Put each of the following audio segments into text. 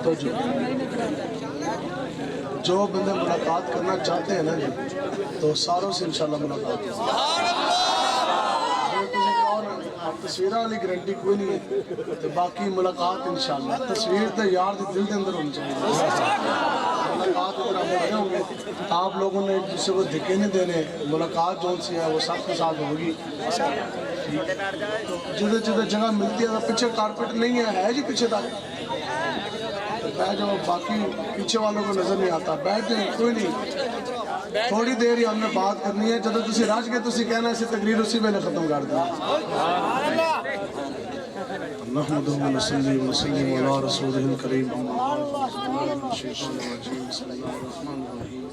تو جو بندے ملاقات کرنا چاہتے ہیں نا جی تو ساروں سے انشاءاللہ ملاقات تصویرہ والی گارنٹی کوئی نہیں ہے تو باقی ملاقات انشاءاللہ تصویر تو یار دل کے اندر ہونی چاہیے ملاقات اگر ہم بڑے ہوں گے آپ لوگوں نے ایک دوسرے کو دھکے نہیں دینے ملاقات جو سی ہے وہ سب کے ساتھ ہوگی جدھر جدھر جگہ ملتی ہے پیچھے کارپیٹ نہیں ہے جی پیچھے تک جو باقی پیچھے والوں کو نظر نہیں آتا بیٹھ جائیں کوئی نہیں تھوڑی دیر ہی ہم نے بات کرنی ہے جدو تسی رج کے تسی کہنا ہے تقریر اسی میں ختم کر دیں نحمدہ و نصلی و نسلم علی رسولہ الکریم بسم اللہ الرحمن الرحیم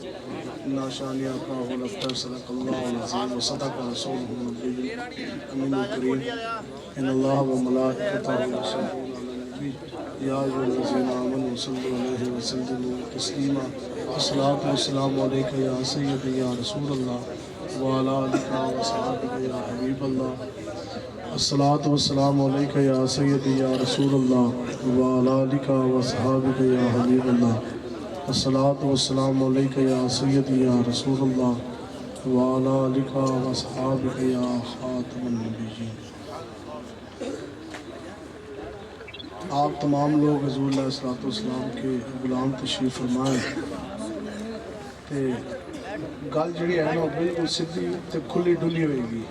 انا شانئک هو الابتر صدق اللہ العظیم و صدق رسولہ النبی الامین الکریم ان اللہ و ملائکتہ یصلون علی النبی یا ایھا الذین آمنوا صلوا علیہ وسلموا تسلیما الصلاۃ والسلام علیک یا سیدی یا رسول اللہ وعلی آلک وصحبک یا حبیب اللہ الصلاۃ والسلام علیک یا سیدی یا رسول اللہ وعلی آلک وصحبک یا حبیب اللہ الصلاۃ والسلام علیک یا سیدی یا رسول اللہ وعلی آلک وصحبک یا خاتم النبیین۔ آپ تمام لوگ حضور علیہ السلام کے غلام تشریف فرمائیں تے گل جڑی ہے نا بالکل سیدھی تے کھلی ڈلی ہوئے گی۔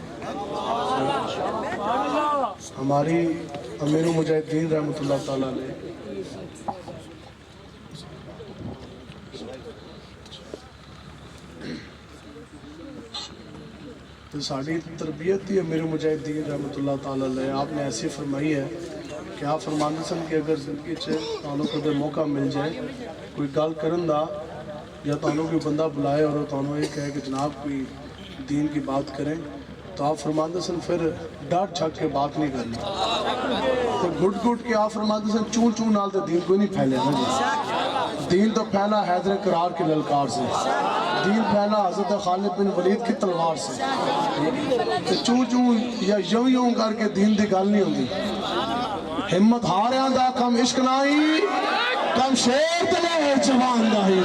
ہماری امیر المجاہدین رحمۃ اللہ تعالیٰ نے تو ساری تربیت تھی امیر المجاہدین رحمۃ اللہ تعالیٰ نے آپ نے ایسی فرمائی ہے کہ آپ فرماندے سن کہ اگر زندگی تانوں کو موقع مل جائے کوئی گل کرن دا یا تانوں کوئی بندہ بلائے اور تانوں یہ کہے کہ جناب کوئی دین کی بات کریں تو آپ فرماندے سن پھر ڈٹ چھک کے بات نہیں کرنی تو گھٹ گھٹ کے آپ فرماندے سن چون چون نال تو دین کوئی نہیں پھیلے نا جی دین تو پھیلا حیدر قرار کی للکار سے دین پھیلا حضرت خالد بن ولید کی تلوار سے تو چون چون یا یوں یوں کر کے دین دی گل نہیں ہوندی ہمت ہاریاں دا کم عشق نائی کم شیر دلے جوان دائی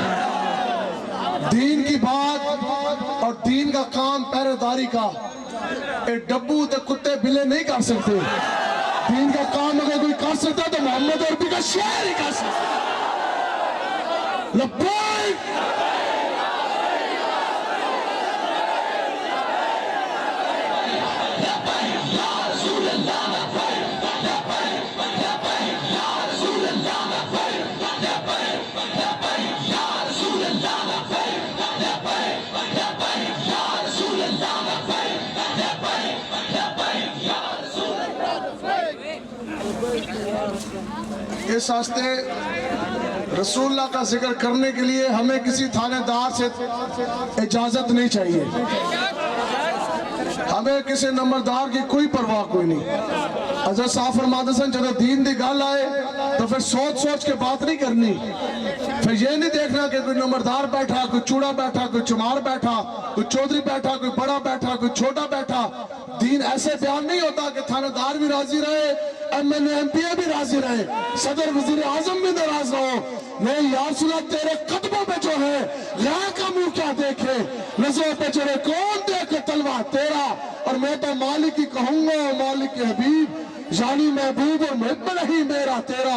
دین کی بات اور دین کا کام پہرے داری کا اے ڈبو تے کتے بلے نہیں کر سکتے دین کا کام اگر کوئی کر سکتا تو محمد عربی کا شعر ہی کر سکتا لبیک اس واسطے رسول اللہ کا ذکر کرنے کے لیے ہمیں کسی تھانے دار سے اجازت نہیں چاہیے ہمیں کسی نمبردار کی کوئی پرواہ کوئی نہیں حضرت صاحب فرماتے ہیں جب دین دی گل آئے تو پھر سوچ سوچ کے بات نہیں کرنی پھر یہ نہیں دیکھنا کہ کوئی نمبردار بیٹھا کوئی چوڑا بیٹھا کوئی چمار بیٹھا کوئی چودھری بیٹھا کوئی بڑا بیٹھا کوئی چھوٹا بیٹھا دین ایسے بیان نہیں ہوتا کہ تھانہ دار بھی راضی رہے M N A M P A بھی راضی رہے صدر وزیر اعظم بھی ناراض رہو نہیں یا رسول اللہ تیرے قدموں پہ جو ہے غیر کا منہ کیا دیکھے نظروں پہ چڑھے کون دیکھے تلوار تیرا اور میں تو مالک ہی کہوں گا مالک حبیب یعنی محبوب اور محب نہیں میرا تیرا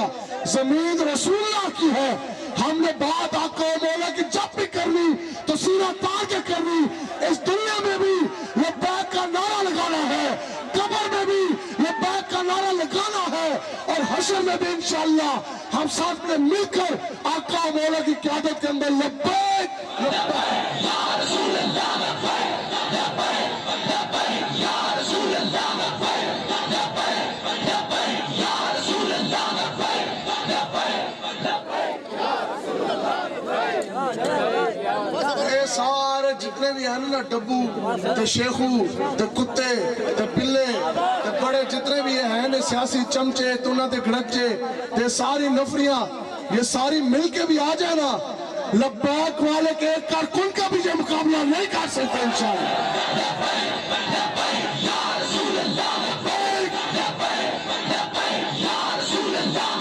زمین رسول اللہ کی ہے ہم نے بات آقا و مولا کی جب بھی کرنی تو سینہ تار کے کرنی اس دنیا میں بھی لبیک کا نعرہ لگانا ہے قبر میں بھی لبیک کا نعرہ لگانا ہے اور حشر میں بھی انشاءاللہ ہم ساتھ میں مل کر آقا و مولا کی قیادت کے اندر لبیک لبیک یا رسول اللہ لبیک لبیک لبیک یا رسول اللہ لبیک لبیک لبیک یا رسول اللہ لبیک لبیک لبیک یا رسول اللہ لبیک اے سارے جتنے بھی ہیں نا ڈبو تے شیخو تے کتے تے پلے تے بڑے جتنے بھی ہیں نا سیاسی چمچے تونا تے گھڑکچے تے ساری نفریاں یہ ساری مل کے بھی آ جائے نا لبیک والے کے ایک کارکن کا بھی یہ مقابلہ نہیں کر سکتے انشاءاللہ یا رسول اللہ لبیک لبیک لبیک یا رسول اللہ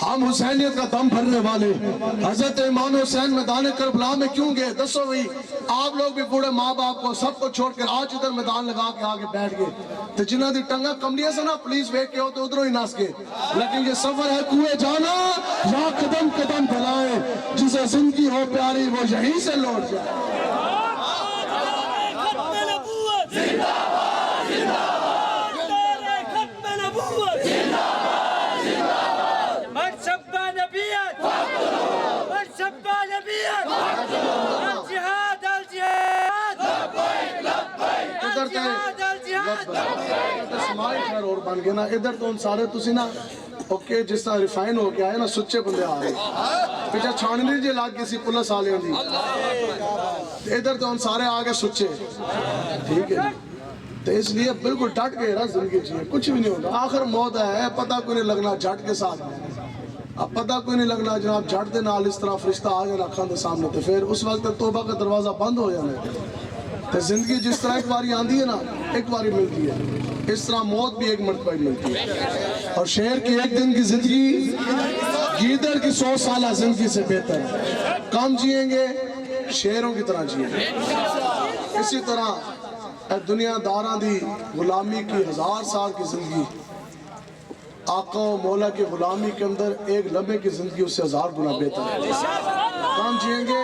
ہم حسینیت کا دم بھرنے والے حضرت امام حسین میدان کربلا میں کیوں گئے؟ دسو بھائی، آپ لوگ بھی بوڑھے ماں باپ کو سب کو چھوڑ کر آج ادھر میدان لگا کے آگے بیٹھ گئے تو جنہ دی ٹنگا کمڑیاں سے نا پولیس ویک کے ہو تو ادھروں ہی ناس گئے. لیکن یہ سفر ہے کوئے جانا یا قدم قدم بلائے، جسے زندگی ہو پیاری وہ یہیں سے لوٹ جائے. اور بن گئے نا ادھر تو ان سارے تسی نا اوکے جس طرح ریفائن ہو کے آئے نا سچے بندے آ رہے پیچھا چھاننی جی لگ گئی سی پولیس والوں دی، ادھر تو ان سارے آگے سچے. ٹھیک ہے تو اس لیے بالکل ڈٹ کے رہا زندگی جیے، کچھ بھی نہیں ہوگا. آخر موت ہے، پتہ کوئی نہیں لگنا جھٹ کے ساتھ. اب پتہ کوئی نہیں لگنا جناب جھٹ دے نال اس طرح فرشتہ آ جانا اکھاں دے سامنے تو پھر اس وقت توبہ کا دروازہ بند ہو جانا ہے. تو زندگی جس طرح ایک باری آندھی ہے نا ایک باری ملتی ہے، اس طرح موت بھی ایک مرتبہ ملتی ہے. اور شیر کی ایک دن کی زندگی گیدڑ کی 100 سالہ زندگی سے بہتر ہے. کم جئیں گے شیروں کی طرح جئیں گے. اسی طرح دنیا داراں دی غلامی کی 1000 سال کی زندگی آقا و مولا کی غلامی کے اندر ایک لمحے کی زندگی اس سے 1000 گنا بہتر ہے. کم جئیں گے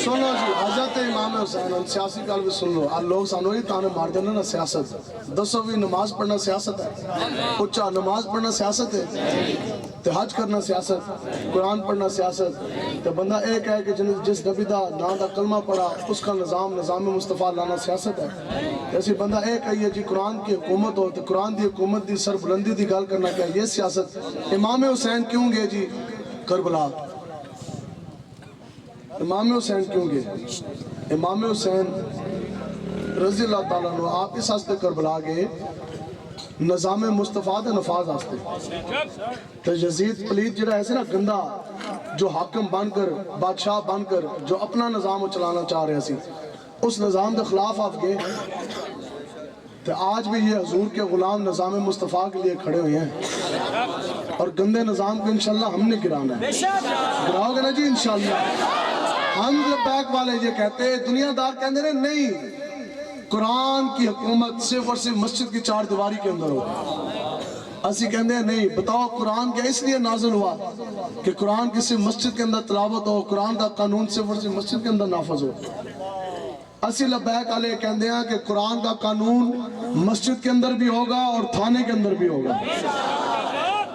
سنو جی حضرت امام حسین ہم سیاسی کال بھی سن لو. لوگ سانو ہی تانے مار دینا نا سیاست. دسو بھی نماز پڑھنا سیاست ہے؟ اچھا نماز پڑھنا سیاست ہے؟ تو حج کرنا سیاست، قرآن پڑھنا سیاست. تو بندہ ایک ہے کہ جس نبی دا نا دا کلمہ پڑھا اس کا نظام مصطفیٰ لانا سیاست ہے. جیسے بندہ ایک ہے یہ جی قرآن کی حکومت ہو تو قرآن دی حکومت دی سر بلندی دی گل کرنا کیا یہ سیاست. امام حسین کیوں گئے جی کربلا؟ امام حسین کیوں گئے؟ امام حسین رضی اللہ تعالیٰ عنہ آپ اس ہستے کربلا گئے نظام مصطفیٰ دے نفاذ ہستے. تو یزید پلید جڑا ایسے نا گندہ جو حاکم بن کر بادشاہ بن کر جو اپنا نظام چلانا چاہ رہے سی اس نظام دے خلاف آپ گئے. تو آج بھی یہ حضور کے غلام نظام مصطفیٰ کے لیے کھڑے ہوئے ہیں اور گندے نظام کو انشاءاللہ ہم نے گرانا ہے. گراؤ گے نا جی انشاءاللہ. ہم لبیک والے یہ کہتے ہیں دنیا دار کہتے ہیں نہیں قرآن کی حکومت صرف اور صرف مسجد کی 4 دیواری کے اندر ہو. اسی کہتے ہیں نہیں، بتاؤ قرآن کیا اس لیے نازل ہوا کہ قرآن کی صرف مسجد کے اندر تلاوت ہو، قرآن کا قانون صرف اور صرف مسجد کے اندر نافذ ہو. اسی لبیک والے کہتے ہیں کہ قرآن کا قانون مسجد کے اندر بھی ہوگا اور تھانے کے اندر بھی ہوگا.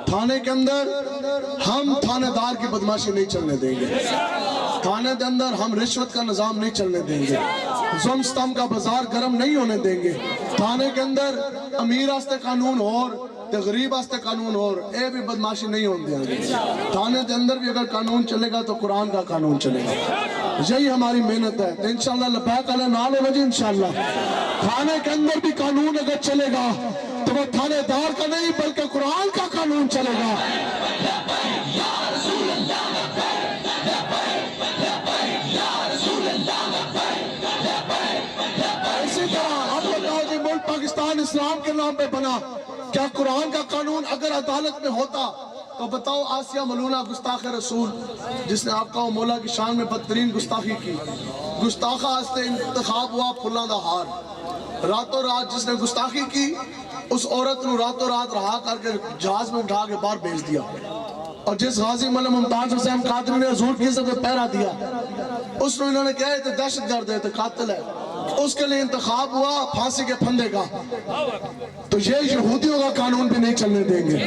تھانے کے اندر ہم تھانے دار کی بدماشی نہیں چلنے دیں گے. تھانے کے اندر ہم رشوت کا نظام نہیں چلنے دیں گے. ظلم ستم کا بازار گرم نہیں ہونے دیں گے. تھانے کے اندر امیر آستے قانون اور غریب آستے قانون اور اے بھی بدماشی نہیں ہونے دیں گے. تھانے کے اندر بھی اگر قانون چلے گا تو قرآن کا قانون چلے گا. یہی ہماری محنت ہے. تو انشاءاللہ لبیک علیہ نال ہوگا جی انشاءاللہ. تھانے کے اندر بھی قانون اگر چلے گا تو وہ تھانے دار کا نہیں بلکہ قرآن کا قانون چلے گا. اسی طرح اب بتاؤ جی ملک پاکستان اسلام کے نام پہ بنا، کیا قرآن کا قانون اگر عدالت میں ہوتا تو بتاؤ آسیہ ملونہ گستاخ رسول جس نے آقا و مولا کی شان میں بدترین گستاخی کی، گستاخہ ہستے انتخاب ہوا پھلاں دا ہار. راتوں رات جس نے گستاخی کی اس عورت نے راتوں رات رہا کر کے جہاز میں اٹھا کے باہر بھیج دیا. اور جس غازی ملک ممتاز حسین قادری نے حضور کی عزت میں پہرا دیا اس نے انہوں نے کہا یہ دہشت گرد ہے، یہ قاتل ہے، اس کے لیے انتخاب ہوا پھانسی کے پھندے کا. تو یہ یہودیوں کا قانون بھی نہیں چلنے دیں گے.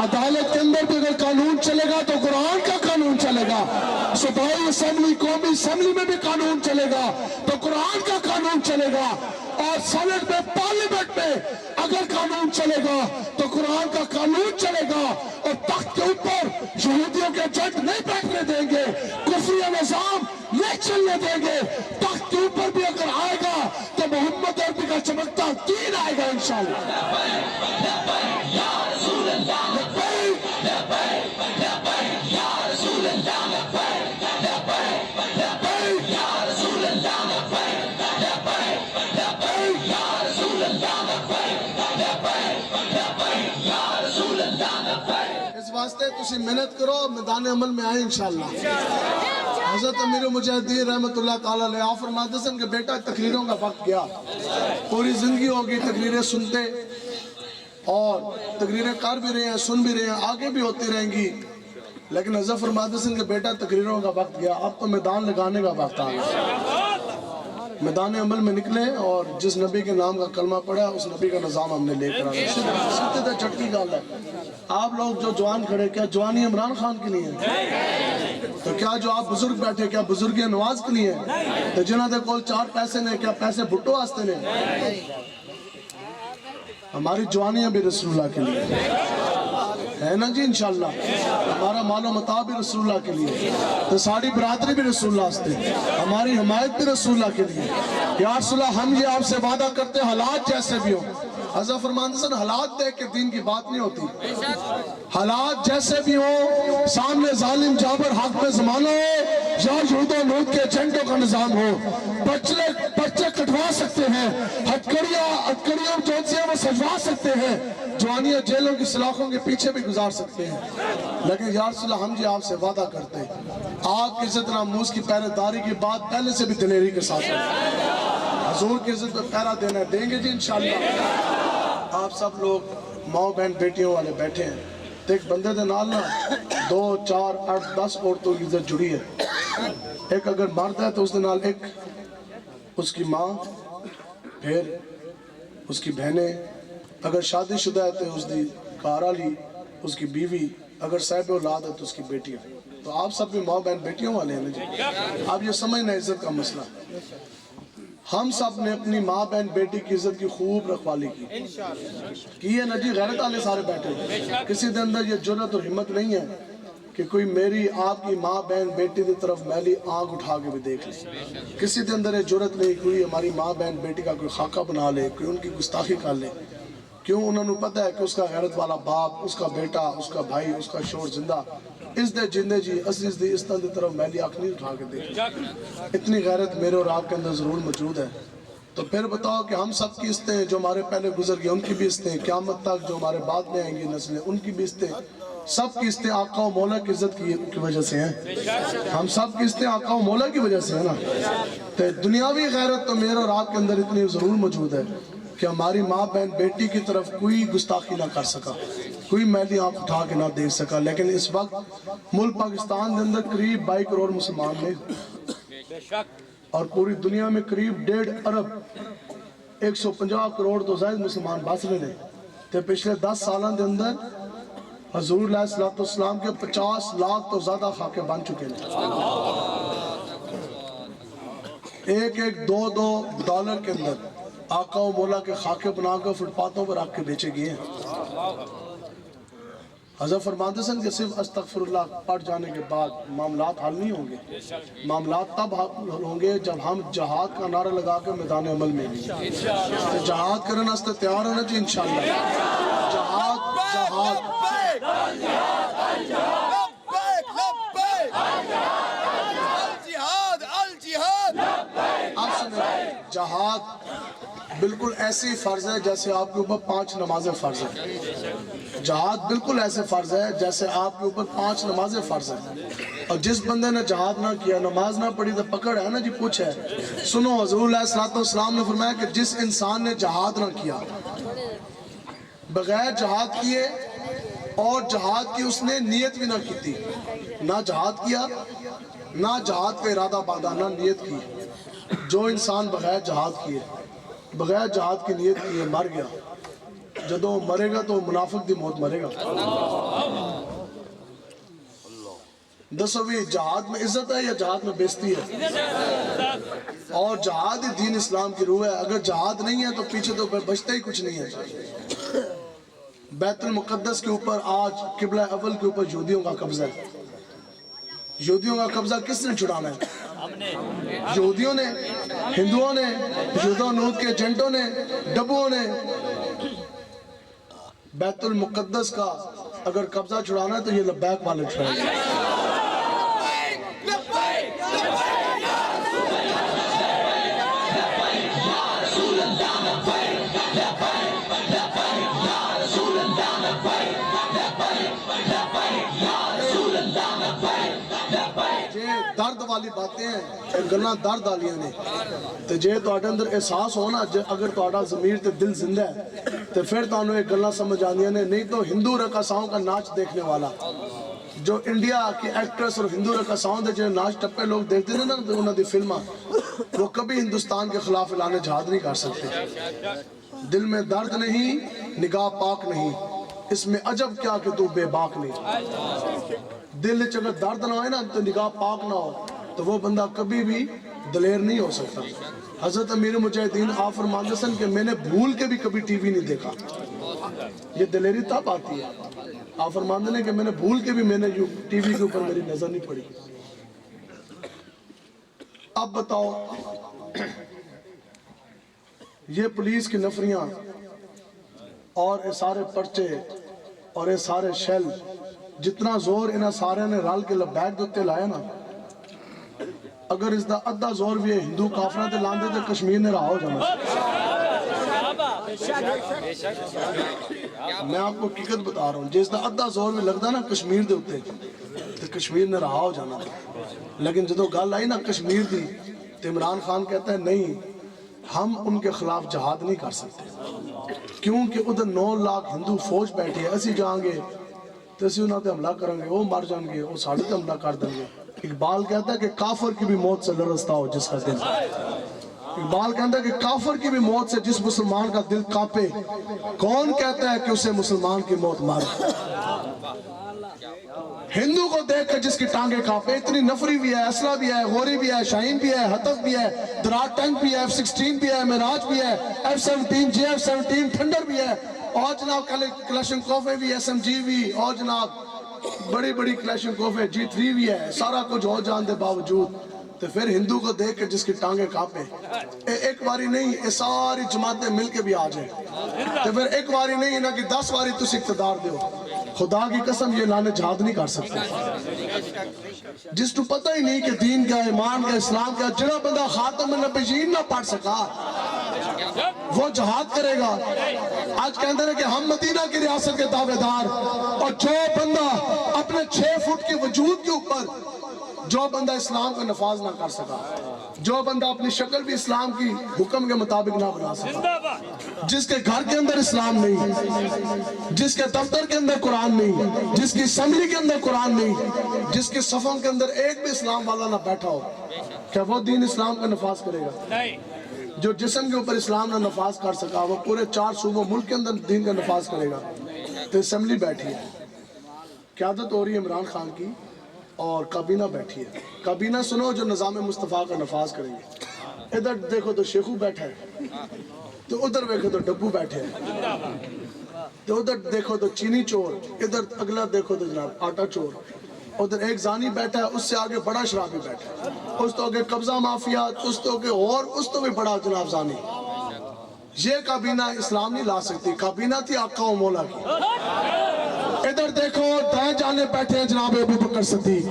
عدالت کے اندر بھی اگر قانون چلے گا تو قرآن کا قانون چلے گا. صوبائی اسمبلی قومی اسمبلی میں بھی قانون چلے گا تو قرآن کا قانون چلے گا. اور سینٹ میں پارلیمنٹ میں اگر قانون چلے گا تو قرآن کا قانون چلے گا. اور تخت کے اوپر یہودیوں کے جج نہیں بیٹھنے دیں دیں گے. تخت کے اوپر بھی اگر آئے گا تو محمد عربی کا چمکتا دین آئے گا انشاءاللہ. اس واسطے تسی محنت کرو, میدان عمل میں آئے انشاءاللہ. حضرت امیر المجاہدین رحمت اللہ تعالیٰ علیہ آپ فرماتے ہیں کہ بیٹا تقریروں کا وقت گیا, پوری زندگی ہوگی تقریریں سنتے اور تقریریں کر بھی رہے ہیں, سن بھی رہے ہیں, آگے بھی ہوتی رہیں گی, لیکن حضرت فرماتے ہیں کہ بیٹا تقریروں کا وقت گیا, اب تو میدان لگانے کا وقت آ گیا. میدان عمل میں نکلے اور جس نبی کے نام کا کلمہ پڑھا اس نبی کا نظام ہم نے لے کر آنا. سیدھے تھے چٹکی گال ہے. آپ لوگ جو جوان کھڑے, کیا جوانی عمران خان کے لیے ہے؟ تو کیا جو آپ بزرگ بیٹھے کیا بزرگی نواز کے لیے ہے؟ تو جنہاں دے کول 4 پیسے نے کیا پیسے بھٹو واسطے نے؟ ہماری جوانیاں بھی رسول اللہ کے لیے ہے نا جی انشاءاللہ. ہمارا مال و متاع بھی رسول اللہ کے لیے, تو ساری برادری بھی رسول اللہ سے, ہماری حمایت بھی رسول اللہ کے لیے. یا رسول اللہ ہم یہ آپ سے وعدہ کرتے ہیں حالات جیسے بھی ہوں. حضرت فرماتے ہیں حالات دیکھ کے دین کی بات نہیں ہوتی. حالات جیسے بھی ہوں, سامنے ظالم جابر حق میں زمانہ ہو یا یہود و نود کے ایجنٹوں کا نظام ہو, پرچے کٹوا سکتے ہیں, ہتکڑیاں جوتیاں وہ سجوا سکتے ہیں, جوانیاں جیلوں کی سلاخوں کے پیچھے بھی گزار سکتے ہیں, لیکن یا رسول اللہ ہم جی آپ سے وعدہ کرتے ہیں آپ کی عزت ناموس کی پہرے داری کی بات پہلے سے بھی دلیری کے ساتھ حضور کی عزت میں پہرا دینا دیں گے جی انشاءاللہ. آپ سب لوگ ماں بہن بیٹیوں والے بیٹھے ہیں, تو ایک بندے دے نال نا 2 4 8 10 عورتوں کی عزت جڑی ہے. ایک اگر مرد ہے تو اس دے نال ایک اس کی ماں, پھر اس کی بہنیں, اگر شادی شدہ ہے تو اس دی کاروالی, اس کی بیوی, اگر صاحب اولاد ہے تو اس کی بیٹیاں. تو آپ سب بھی ماں بہن بیٹیوں والے ہیں نا جی. آپ یہ سمجھنا عزت کا مسئلہ. ہم سب نے اپنی ماں بہن بیٹی کی عزت کی خوب رکھوالی کی ہے نا جی. غیرت والے سارے بیٹھے ہیں, کسی دے اندر یہ جرات اور ہمت نہیں ہے کہ کوئی میری آپ کی ماں بہن بیٹی دی طرف میلی آنکھ اٹھا کے بھی دیکھ لے. کسی دے اندر یہ جرات نہیں کوئی ہماری ماں بہن بیٹی کا کوئی خاکہ بنا لے, کوئی ان کی گستاخی کر لے. کیوں؟ انہوں نے پتہ ہے کہ اس کا غیرت والا باپ, اس کا بیٹا, اس کا بھائی, اس کا شوہر زندہ اس دے جندے جی عزیز دی اس طرح طرف میلی آنکھ نہیں اٹھا کے دیکھ. اتنی غیرت میرے اور آپ کے اندر ضرور موجود ہے. تو پھر بتاؤ کہ ہم سب کی عزتیں, جو ہمارے پہلے گزر گئے ان کی بھی عزتیں, قیامت تک جو ہمارے بعد میں آئیں گی نسلیں ان کی بھی عزتیں, سب کی عزتیں آقا و مولا کی عزت کی وجہ سے ہیں. ہم سب کی عزتیں آقا و مولا کی وجہ سے ہیں نا. تو دنیاوی غیرت تو میرے اور آپ کے اندر اتنی ضرور موجود ہے کہ ہماری ماں بہن بیٹی کی طرف کوئی گستاخی نہ کر سکا, کوئی میلی آنکھ اٹھا کے نہ دیکھ سکا. لیکن اس وقت ملک پاکستان کے اندر قریب 22 کروڑ مسلمان ہیں, اور پوری دنیا میں قریب 1.5 ارب 150 کروڑ تو زائد مسلمان بس رہے ہیں. تو پچھلے 10 سالوں کے اندر حضور علیہ السلام کے 50 لاکھ تو زیادہ خاکے بن چکے ہیں. 1-1 2-2 ڈالر کے اندر آقا و مولا کے خاکے بنا کر فٹ پاتھوں پر رکھ کے بیچے گئے ہیں. حضرت فرماتے ہیں کہ صرف استغفر اللہ پڑھ جانے کے بعد معاملات حل نہیں ہوں گے. معاملات تب حل ہوں گے جب ہم جہاد کا نعرہ لگا کے میدان عمل میں ہیں. تو جہاد کرنا اس تیار ہونا جی انشاءاللہ. جہاد آپ سنیں, جہاد بالکل ایسی فرض ہے جیسے آپ کے اوپر 5 نمازیں فرض ہیں. جہاد بالکل ایسے فرض ہے جیسے آپ کے اوپر 5 نمازیں فرض ہیں. اور جس بندے نے جہاد نہ کیا, نماز نہ پڑھی, تو پکڑ ہے نا جی, پوچھ ہے. سنو, حضور علیہ السلام نے فرمایا کہ جس انسان نے جہاد نہ کیا, بغیر جہاد کیے اور جہاد کی اس نے نیت بھی نہ کی تھی, نہ جہاد کیا نہ جہاد کا ارادہ باندھا, نہ نیت کی. جو انسان بغیر جہاد کیے, بغیر جہاد کی نیت کیے مر گیا, جدو مرے گا تو منافق دی موت مرے گا. دسو بھی جہاد میں عزت ہے یا جہاد میں بےزتی ہے؟ اور جہاد ہی دین اسلام کی روح ہے. اگر جہاد نہیں ہے تو پیچھے تو بچتا ہی کچھ نہیں ہے. بیت المقدس کے اوپر آج قبلہ اول کے اوپر یہودیوں کا قبضہ ہے. یہودیوں کا قبضہ کس نے چھڑانا ہے؟ یہودیوں نے، ہندوؤں نے، یہودوں نود کے ایجنٹوں نے، ڈبوؤں نے بیت المقدس کا اگر قبضہ چھڑانا ہے تو یہ لبیک والے چھڑائیں گے۔ درد والی باتیں ہیں، گلنا درد والیاں نے، تو جے تو اندر احساس ہونا، اگر تو ضمیر تے دل زندہ ہے تو پھر تو انہوں ایک گلنا سمجھ آنیاں نے۔ نہیں تو ہندو رقصاؤں کا ناچ دیکھنے والا، جو انڈیا کی ایکٹریس اور ہندو رقصاؤں دے جو ناچ ٹپے لوگ دیکھتے ہیں نا انہوں دی فلمہ، وہ کبھی ہندوستان کے خلاف اعلان جہاد نہیں کر سکتے۔ دل میں درد نہیں، نگاہ پاک نہیں، اس میں عجب کیا کہ تو بے باک نہیں۔ دل اگر درد نہ ہوئے نا تو نگاہ پاک نہ ہو تو وہ بندہ کبھی بھی دلیر نہیں ہو سکتا۔ حضرت امیر مجاہدین آپ فرماتے ہیں کہ میں نے بھول کے بھی کبھی ٹی وی نہیں دیکھا، یہ دلیری تب آتی ہے۔ آپ فرماتے ہیں کہ میں نے بھول کے بھی میں نے ٹی وی کے اوپر میری نظر نہیں پڑی۔ اب بتاؤ یہ پولیس کی نفریاں اور یہ سارے پرچے اور یہ سارے شیل، جتنا زور انہاں سارے نے رل کے لبیک دوتے لایا نا، اگر اس دا ادھا زور بھی ہے ہندو کافرہ تے لاندے تے کشمیر نے رہا ہو جانا۔ میں آپ کو حقیقت بتا رہا ہوں، جس دا ادھا زور بھی لگتا نا کشمیر دے ہوتے تو کشمیر نے رہا ہو جانا۔ لیکن جدو گل آئی نا کشمیر دی تو عمران خان کہتا ہے نہیں، ہم ان کے خلاف جہاد نہیں کر سکتے، کیونکہ ادھر 9 لاکھ ہندو فوج بیٹھی ہے، اسی جائیں گے تو اسی انہوں نے حملہ کریں گے، وہ مر جائیں گے، وہ ساڑھے تے حملہ کر دیں گے۔ اقبال کہتا ہے کہ کافر کی بھی موت سے لرزتا ہو جس کا دل، اقبال کہتا ہے کہ کافر کی بھی موت سے جس مسلمان کا دل کانپے، کون کہتا ہے کہ اسے مسلمان کی موت مارے۔ ہندو کو دیکھ کر جس کی ٹانگیں کانپے، اتنی نفری بھی ہے، اسلحہ بھی ہے، غوری بھی ہے، شاہین بھی ہے، ہتف بھی ہے، درار ٹینک بھی ہے، F-16 بھی ہے، معراج بھی ہے، F-17 JF-17 تھنڈر بھی ہے، اور جناب کلاشنکوف بھی، SMG بھی، اور جناب بڑی بڑی کلاشنکوف G3 بھی ہے، سارا کچھ ہو جان دے باوجود تو پھر ہندو کو دیکھ کے جس کی ٹانگیں کانپے، ایک باری نہیں یہ ساری جماعتیں مل کے بھی آ جائیں تو پھر ایک باری نہیں انہاں کی 10 باری تُس اقتدار دیو، خدا کی قسم یہ لانے جہاد نہیں کر سکتے۔ جس تو پتہ ہی نہیں کہ دین کا، ایمان کا، اسلام کا، جنہ بندہ خاتم النبیین نہ پڑھ سکا وہ جہاد کرے گا۔ آج کہتے ہیں کہ ہم مدینہ کی ریاست کے دعوے دار، اور جو بندہ اپنے 6 فٹ کے وجود کے اوپر جو بندہ اسلام کا نفاذ نہ کر سکا، جو بندہ اپنی شکل بھی اسلام کی حکم کے مطابق نہ بنا سکا، جس کے گھر کے اندر اسلام نہیں، جس کے دفتر کے اندر قرآن نہیں، جس کی اسمبلی کے اندر قرآن نہیں، جس کے صفوں کے اندر ایک بھی اسلام والا نہ بیٹھا ہو، کیا وہ دین اسلام کا نفاذ کرے گا؟ جو جسم کے اوپر اسلام نہ نفاذ کر سکا وہ پورے 4 صوبوں ملک کے اندر دین کا نفاذ کرے گا۔ تو اسمبلی بیٹھی ہے، قیادت ہو رہی ہے عمران خان کی، اور کابینہ بیٹھی ہے۔ کابینہ سنو جو نظام مصطفیٰ کا نفاذ کریں گے۔ ادھر دیکھو تو شیخو بیٹھا ہے، تو ادھر دیکھو تو ڈبو بیٹھے ہیں، تو ادھر دیکھو تو چینی چور، ادھر اگلا دیکھو تو جناب آٹا چور، ادھر ایک زانی بیٹھا ہے، اس سے آگے بڑا شرابی بیٹھا ہے، اس تو آگے قبضہ مافیا، اس تو آگے اور اس تو بھی بڑا جناب زانی۔ یہ کابینہ اسلام نہیں لا سکتی، کابینہ تھی آقا و مولا کی۔ ادھر دیکھو دائیں جانے بیٹھے ہیں جناب ابو بکر صدیق،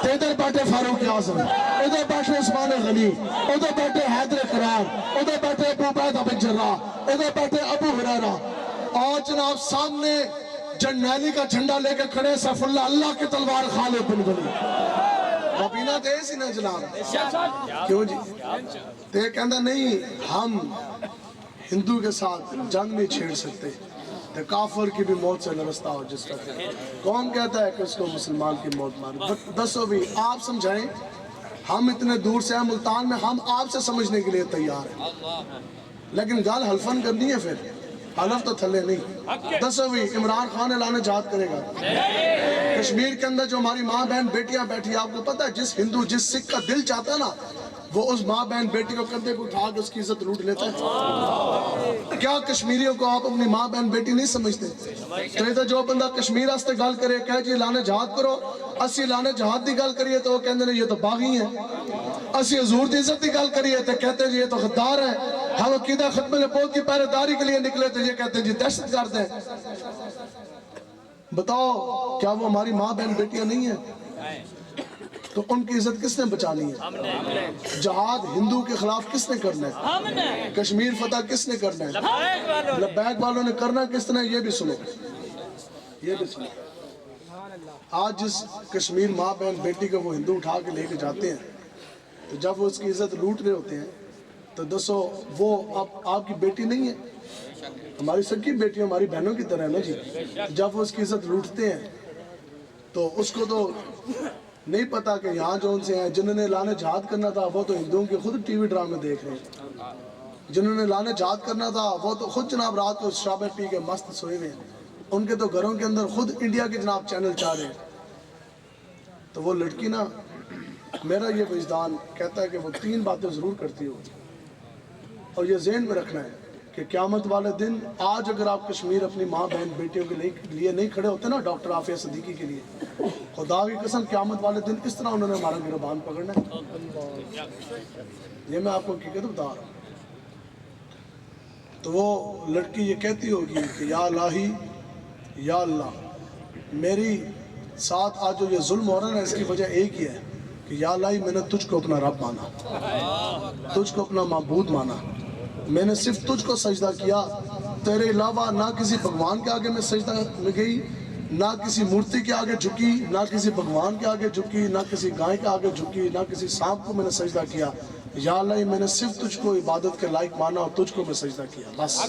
ادھر بیٹھے فاروق اعظم، ادھر بیٹھے عثمان غنی، ادھر بیٹھے حیدر کرار، ادھر بیٹھے ابو عبیدہ بن جراح، ادھر بیٹھے ابو ہریرہ، اور جناب سامنے جرنیلی کا جھنڈا لے کے کھڑے سیف اللہ کی تلوار خالد بن ولید۔ کابینہ دے سی نا جناب، کیوں جی؟ تو یہ کہندہ نہیں ہم ہندو کے ساتھ جنگ نہیں چھیڑ سکتے، تو کافر کی بھی موت سے لرزتا ہو جس کا پھر کون کہتا ہے کہ اس کو مسلمان کی موت مارے؟ دسو بھی آپ سمجھائیں، ہم اتنے دور سے ہیں ملتان میں، ہم آپ سے سمجھنے کے لیے تیار ہیں، لیکن گال حلفن کرنی ہے، پھر حلف تو تھلے نہیں۔ دسو بھی عمران خان اعلان جہاد کرے گا؟ کشمیر کے اندر جو ہماری ماں بہن بیٹیاں بیٹھی، آپ کو پتہ ہے جس ہندو جس سکھ کا دل چاہتا ہے نا وہ اس ماں بہن بیٹی کو کندھے کو اٹھا کے اس کی عزت لوٹ لیتا ہے؟ کیا کشمیریوں کو آپ اپنی ماں بہن بیٹی نہیں سمجھتے؟ تو یہ تو جو بندہ کشمیر آستے گل کرے کہہ جی لانے جہاد کرو، اسی لانے جہاد دی گل کریے تو وہ کہندے نے یہ تو باغی ہیں، اسی حضور دی عزت دی گل کریے تو کہتے ہیں جی یہ تو غدار ہیں، ہم عقیدہ ختم نبوت کی پہرے داری کے لیے نکلے تو یہ کہتے ہیں جی دہشت گرد ہیں۔ بتاؤ کیا وہ ہماری ماں بہن بیٹیاں نہیں ہیں؟ تو ان کی عزت کس نے بچانی ہے؟ جہاد ہندو کے خلاف کس نے کرنا ہے؟ کشمیر فتح کس نے کرنا ہے؟ لبیک والوں نے کرنا کس نے؟ یہ بھی سنو، یہ بھی سنو۔ آج جس کشمیر ماں بہن بیٹی کو وہ ہندو اٹھا کے لے کے جاتے ہیں تو جب وہ اس کی عزت لوٹ رہے ہوتے ہیں تو دسو وہ آپ کی بیٹی نہیں ہے؟ ہماری سب کی بیٹی ہماری بہنوں کی طرح ہے نا جی۔ جب وہ اس کی عزت لوٹتے ہیں تو اس کو تو نہیں پتا کہ یہاں جو ان سے ہیں جنہوں نے لانے جہاد کرنا تھا وہ تو ہندوؤں کے خود ٹی وی ڈرامے دیکھ رہے ہیں، جنہوں نے لانے جہاد کرنا تھا وہ تو خود جناب رات کو شرابیں پی کے مست سوئے ہوئے ہیں، ان کے تو گھروں کے اندر خود انڈیا کے جناب چینل چاہ رہے ہیں۔ تو وہ لڑکی نا، میرا یہ وجدان کہتا ہے کہ وہ 3 باتیں ضرور کرتی ہوگی، اور یہ ذہن میں رکھنا ہے کہ قیامت والے دن آج اگر آپ کشمیر اپنی ماں بہن بیٹیوں کے لیے نہیں کھڑے ہوتے نا ڈاکٹر عافیہ صدیقی کے لیے، خدا کی قسم قیامت والے دن اس طرح انہوں نے ہمارا گربان پکڑنا ہے۔ یہ میں آپ کو حقیقت بتا رہا ہوں۔ تو وہ لڑکی یہ کہتی ہوگی کہ یا الہی، یا اللہ، میری ساتھ آج جو یہ ظلم ہو رہا ہے نا اس کی وجہ ایک ہی ہے کہ یا الہی میں نے تجھ کو اپنا رب مانا، تجھ کو اپنا معبود مانا، میں نے صرف تجھ کو سجدہ کیا، تیرے علاوہ نہ کسی بھگوان کے آگے میں سجدہ میں گئی، نہ کسی مورتی کے آگے جھکی، نہ کسی بھگوان کے آگے جھکی، نہ کسی گائے کے آگے جھکی، نہ کسی سانپ کو میں نے سجدہ کیا، یا اللہ میں نے صرف تجھ کو عبادت کے لائق مانا اور تجھ کو میں سجدہ کیا بس۔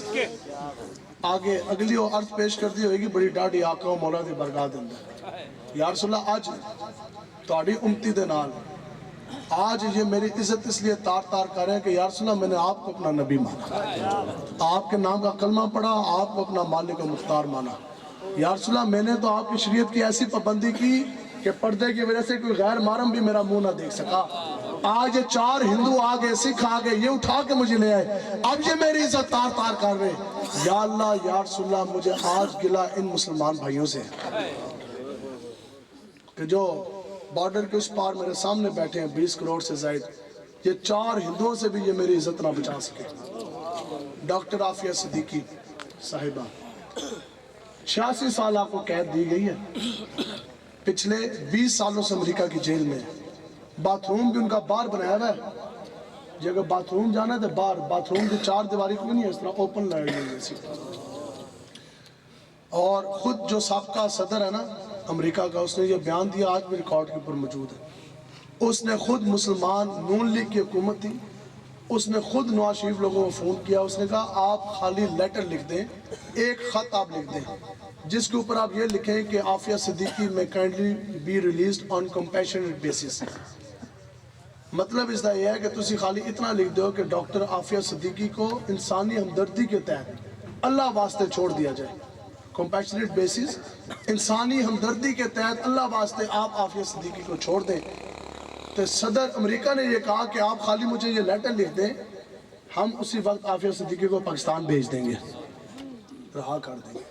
آگے اگلی وہ عرض پیش کر دی ہوئے گی بڑی ڈاڈی آقا و مولا دی برگاہ دندہ، یا رسول اللہ آج تہاڈی امتی دے نال آج یہ میری عزت اس لیے تار تار کر رہے ہیں کہ یا رسول اللہ میں نے آپ کو اپنا نبی مانا، آپ کے نام کا کلمہ پڑھا، آپ کو اپنا مالک و مختار مانا، یا رسول اللہ میں نے تو آپ کی شریعت کی ایسی پابندی کی کہ پردے کی وجہ سے کوئی غیر محرم بھی میرا منہ نہ دیکھ سکا۔ آج یہ 4 ہندو آگے، سکھ آگے، یہ اٹھا کے مجھے لے آئے، اب یہ میری عزت تار تار کر رہے ہیں۔ یا اللہ، یا رسول اللہ، مجھے آج گلہ ان مسلمان بھائیوں سے کہ جو بارڈر کے اس پار میرے سامنے بیٹھے ہیں 20 کروڑ سے زائد، یہ 4 ہندوؤں سے بھی یہ میری عزت نہ بچا سکے۔ ڈاکٹر عافیہ صدیقی صاحبہ 86 سال آپ کو قید دی گئی ہے، پچھلے 20 سالوں سے امریکہ کی جیل میں، باتھ روم بھی ان کا باہر بنایا ہوا ہے، جب اگر باتھ روم جانا ہے تو باہر، باتھ روم کی 4 دیواری کوئی نہیں ہے، اس طرح اوپن لائے گئی ہے۔ اور خود جو سابقہ صدر ہے نا امریکہ کا، اس نے یہ بیان دیا، آج بھی ریکارڈ کے اوپر موجود ہے، اس نے خود مسلمان نون لیگ کی حکومت تھی، اس نے خود نواز شریف لوگوں کو فون کیا، اس نے کہا آپ خالی لیٹر لکھ دیں، ایک خط آپ لکھ دیں جس کے اوپر آپ یہ لکھیں کہ عافیہ صدیقی میں kindly be released on compassionate basis. مطلب اس کا یہ ہے کہ تسی خالی اتنا لکھ دو کہ ڈاکٹر عافیہ صدیقی کو انسانی ہمدردی کے تحت اللہ واسطے چھوڑ دیا جائے، کمپیشنیٹ بیسس، انسانی ہمدردی کے تحت اللہ واسطے آپ عافیہ صدیقی کو چھوڑ دیں۔ تو صدر امریکہ نے یہ کہا کہ آپ خالی مجھے یہ لیٹر لکھ دیں، ہم اسی وقت عافیہ صدیقی کو پاکستان بھیج دیں گے، رہا کر دیں گے۔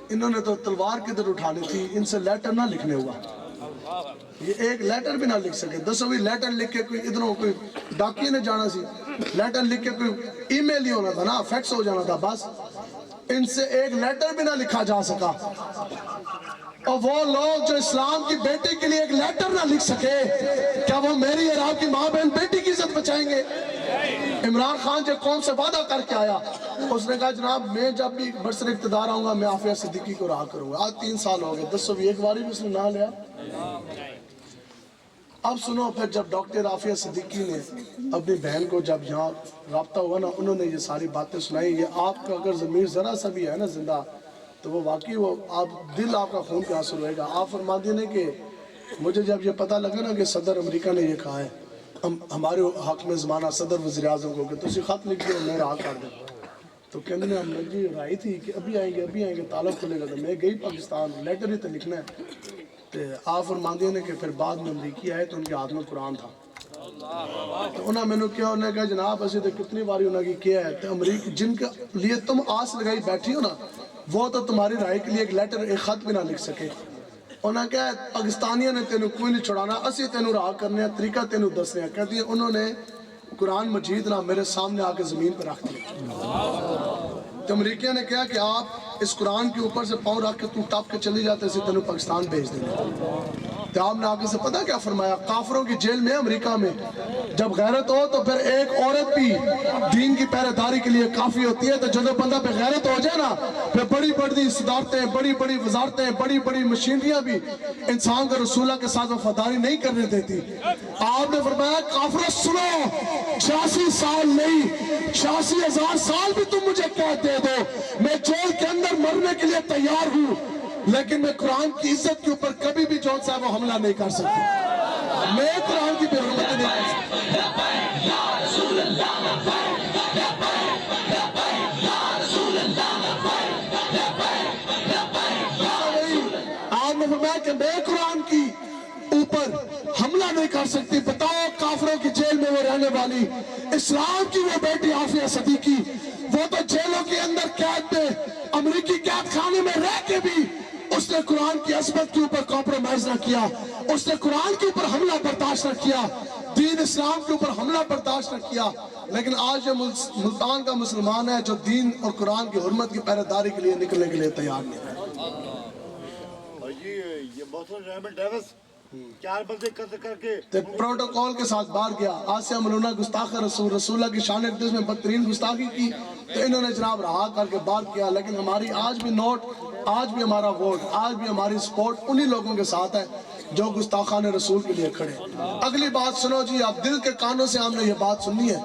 انہوں نے تو تلوار کدھر اٹھانی تھی، ان سے لیٹر نہ لکھنے ہوا، یہ ایک لیٹر بھی نہ لکھ سکے۔ دسویں لیٹر لکھ کے کوئی ادھروں کوئی ڈاکیے نے جانا سی، لیٹر لکھ کے کوئی ای میل ہی ہونا تھا نا، فیکس ہو جانا تھا بس، ان سے ایک لیٹر بھی نہ لکھا جا سکا۔ اور وہ لوگ جو اسلام کی بیٹی کے لیے ایک لیٹر نہ لکھ سکے، کیا وہ میری اور آپ کی ماں بہن بیٹی کی عزت بچائیں گے؟ عمران خان جو قوم سے وعدہ کر کے آیا، اس نے کہا جناب میں جب بھی برسر اقتدار آؤں گا میں عافیہ صدیقی کو رہا کروں گا۔ آج 3 سال ہو گئے، 10 ایک باری بھی اس نے نہ لیا۔ اب سنو، پھر جب ڈاکٹر عافیہ صدیقی نے اپنی بہن کو جب یہاں رابطہ ہوا نا، انہوں نے یہ ساری باتیں سنائی، یہ آپ کا اگر ضمیر ذرا سا بھی ہے نا زندہ تو وہ واقعی وہ آپ دل آپ کا خون پیاسا ہوئے گا۔ آپ فرما دیے نے کہ مجھے جب یہ پتہ لگا نا کہ صدر امریکہ نے یہ کہا ہے ہمارے حق میں زمانہ صدر وزیر اعظم کو کہ تسی خط لکھ دو میں رہا کر دیں، تو کہنے نے ہم جی رائی تھی کہ ابھی آئیں گے تعلق کھلے گا، تو میں گئی پاکستان، لیٹر ہی تو لکھنا ہے۔ تو آپ فرما دیے نے کہ پھر بعد میں امریکی آئے تو ان کے ہاتھ میں قرآن تھا، تو انہوں نے کیا، انہوں نے کہا جناب اسے تو کتنی باری انہوں نے کیا ہے، تو امریکہ جن کے لیے تم آس لگائی بیٹھی ہو نا، وہ تو تمہاری رائے کے لیے ایک لیٹر ایک خط بھی نہ لکھ سکے۔ انہوں نے کہا پاکستانیوں نے تینوں کوئی نہیں چھڑانا، اسی تینوں راہ کرنے ہیں، طریقہ تینوں دسنے ہیں۔ کہتی ہے انہوں نے قرآن مجید نہ میرے سامنے آ کے زمین پر رکھ دیا۔ تو امریکیوں نے کہا کہ آپ اس قرآن کے اوپر سے پاؤں رکھ کے تو ٹاپ کے چلی جاتے اسے تینوں پاکستان بھیج دیں۔ تو آپ نے آگے سے پتہ کیا فرمایا؟ کافروں کی جیل میں امریکہ میں جب غیرت ہو تو پھر ایک عورت بھی دین کی پہرے داری کے لیے کافی ہوتی ہے۔ تو جب بندہ پہ غیرت ہو جائے نا، پھر بڑی بڑی صدارتیں، بڑی بڑی وزارتیں، بڑی بڑی مشینریاں بھی انسان کو رسول اللہ کے ساتھ وفاداری نہیں کرنے دیتی۔ آپ نے فرمایا کافروں سنو، 86 سال نہیں 86,000 سال بھی تم مجھے قید دے دو، میں جیل کے اندر مرنے کے لیے تیار ہوں، لیکن میں قرآن کی عزت کے اوپر کبھی بھی جون صاحب وہ حملہ نہیں کر سکتا، میں قرآن کی بے حرمتی نہیں کر سکتا۔ آپ نے فرمایا کہ میں قرآن کی اوپر حملہ نہیں کر سکتی۔ بتاؤ کافروں کی جیل میں وہ رہنے والی اسلام کی وہ بیٹی عافیہ صدیقی، وہ تو جیلوں کے اندر قید میں امریکی قید خانے میں رہ کے بھی اس نے قرآن کی عظمت کے اوپر کمپرومائز نہ کیا، اس نے قرآن کے اوپر حملہ برداشت نہ کیا، دین اسلام کے اوپر حملہ برداشت نہ کیا۔ لیکن آج جو ملتان کا مسلمان ہے جو دین اور قرآن کی حرمت کی پہرے داری کے لیے نکلنے کے لیے تیار نہیں ہے۔ یہ محسن رحمت ڈیوس 4 بندے قتل کر کے پروٹوکول کے ساتھ باہر گیا، آسیہ ملونہ گستاخ رسول اللہ کی شان اقدس میں بدترین گستاخی کی، تو انہوں نے جناب رہا کر کے باہر کیا۔ لیکن ہماری آج بھی نوٹ، آج بھی ہمارا ووٹ، آج بھی ہماری سپورٹ انہی لوگوں کے ساتھ ہے جو گستاخان رسول کے لیے کھڑے۔ اگلی بات سنو جی، آپ دل کے کانوں سے ہم نے یہ بات سننی ہے۔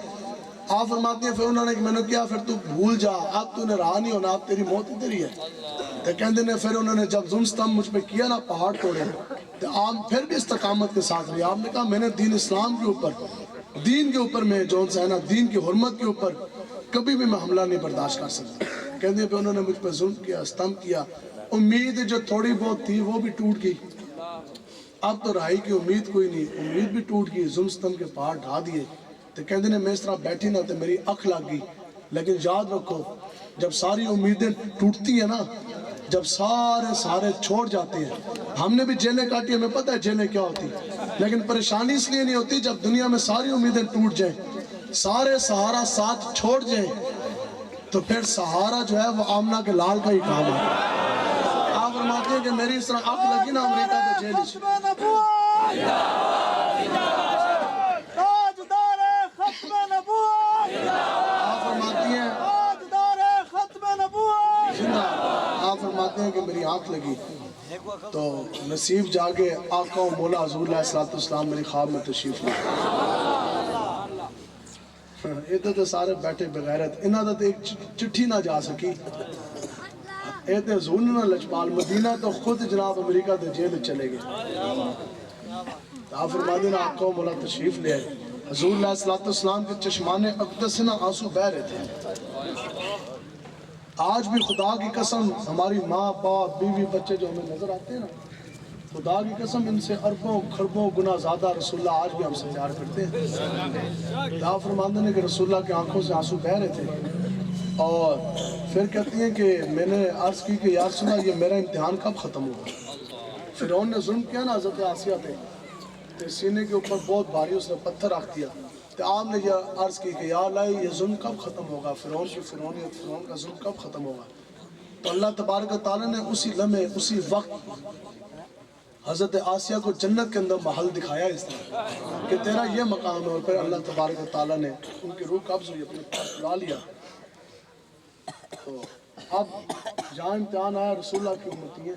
آپ فرماتی ہیں پھر انہوں نے میں نے کیا، پھر تو بھول جا، اب تو نے رہا نہیں ہونا، اب تیری موت ہی تیری ہے۔ تو کہندے نے پھر انہوں نے جب ظلم ستم مجھ پہ کیا نا، پہاڑ توڑے، تو آپ پھر بھی استقامت کے ساتھ رہی۔ آپ نے کہا میں نے دین اسلام کے اوپر، دین کے اوپر میں جو ہے نا، دین کی حرمت کے اوپر کبھی بھی میں حملہ نہیں برداشت کر سکتا۔ کہندے پہ انہوں نے مجھ پہ ظلم کیا، ستم کیا، امید جو تھوڑی بہت تھی وہ بھی ٹوٹ گئی، اب تو رہائی کی امید کوئی نہیں، امید بھی ٹوٹ گئی، ظلم ستم کے پہاڑ ڈھا دیے۔ تو کہندے نے میں اس طرح بیٹھی نہ تو میری اکھ لگ گئی۔ لیکن یاد رکھو جب ساری امیدیں ٹوٹتی ہیں نا، جب سارے چھوڑ جاتے ہیں، ہم نے بھی جیلیں کاٹی، ہمیں پتہ ہے جیلیں کیا ہوتی، لیکن پریشانی اس لیے نہیں ہوتی جب دنیا میں ساری امیدیں ٹوٹ جائیں، سارے سہارا ساتھ چھوڑ جائیں، تو پھر سہارا جو ہے وہ آمنہ کے لال کا ہی کام ہے۔ آپ فرماتے ہیں کہ میری اس طرح آنکھ لگی نا امریکہ کے جیل سے، آپ فرماتے ہیں کہ میری آنکھ لگی تو نصیب جاگے، آقا و مولا حضور علیہ السلام میری خواب میں تشریف لائے۔ ادھر تو سارے بیٹھے بغیرت، انہاں تو ایک چٹھی نہ جا سکی، ایتے حضور نہ لجپال، مدینہ تو خود جناب امریکہ تے جیل چلے گئے۔ آپ فرماتے ہیں آقا و مولا تشریف لے آئے، حضور علیہ السلام کے چشمان اقدس سے نہ آنسو بہہ رہے تھے۔ آج بھی خدا کی قسم ہماری ماں باپ بیوی بچے جو ہمیں نظر آتے ہیں نا، خدا کی قسم ان سے اربوں کھربوں گنا زیادہ رسول اللہ آج بھی ہم سے پیار کرتے ہیں۔ آپ فرماتے ہیں کہ رسول اللہ کے آنکھوں سے آنسو بہہ رہے تھے، اور پھر کہتی ہیں کہ میں نے عرض کی کہ یا رسول اللہ یہ میرا امتحان کب ختم ہوگا؟ فرعون نے ظلم کیا نا حضرت آسیہ پہ، تو سینے کے اوپر بہت بھاری اس نے پتھر رکھ دیا، تو آپ نے یہ عرض کی کہ یا اللہ یہ ظلم کب ختم ہوگا، فرعون کی فرعونیت، فرعون کا ظلم کب ختم ہوگا؟ تو اللہ تبارک و تعالیٰ نے اسی لمحے اسی وقت حضرت آسیہ کو جنت کے اندر محل دکھایا اس طرح کہ تیرا یہ مقام ہے، اور پھر اللہ تبارک و تعالیٰ نے ان کی روح قبض ہوئی، اپنے پاس لا لیا۔ تو اب جہاں امتحان آیا رسول اللہ کی امتی ہے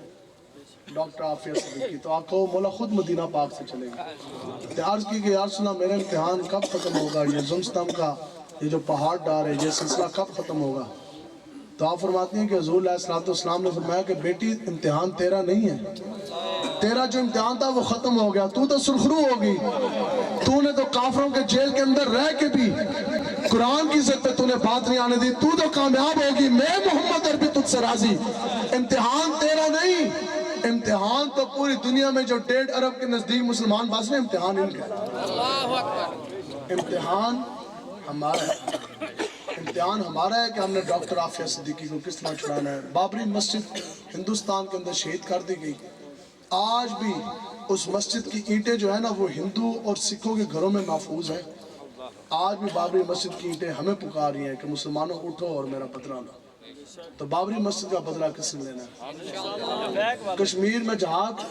ڈاکٹر عافیہ صدیقی، تو آقا و مولا خود مدینہ پاک سے چلے گئے۔ تو عرض کی کہ یا رسول اللہ میرا امتحان کب ختم ہوگا، یہ ظلم ستم کا یہ جو پہاڑ ڈار ہے یہ سلسلہ کب ختم ہوگا؟ تو آپ فرماتی ہیں کہ حضور علیہ السلام نے فرمایا کہ بیٹی امتحان تیرا نہیں ہے، تیرا جو امتحان تھا وہ ختم ہو گیا، تو سرخرو ہو گئی، تو نے تو کافروں کے جیل کے اندر رہ کے بھی قرآن کی عزت پہ تو نے بات نہیں آنے دی، تو کامیاب ہوگی، میں محمد عربی تجھ سے راضی۔ امتحان تیرا نہیں، امتحان تو پوری دنیا میں جو 1.5 ارب کے نزدیک مسلمان بس رہے، امتحان ان کا۔ امتحان ہمارا ہے، امتحان ہمارا ہے کہ ہم نے ڈاکٹر عافیہ صدیقی کو کس طرح چھڑانا ہے۔ بابری مسجد ہندوستان کے اندر شہید کر دی گئی، آج بھی اس مسجد کی اینٹیں جو ہے نا وہ ہندو اور سکھوں کے گھروں میں محفوظ ہیں۔ آج بھی بابری مسجد کی اینٹیں ہمیں پکار رہی ہیں کہ مسلمانوں اٹھو اور میرا بدلہ لو۔ تو بابری مسجد کا بدلہ کس نے لینا ہے؟ کشمیر میں جہاد،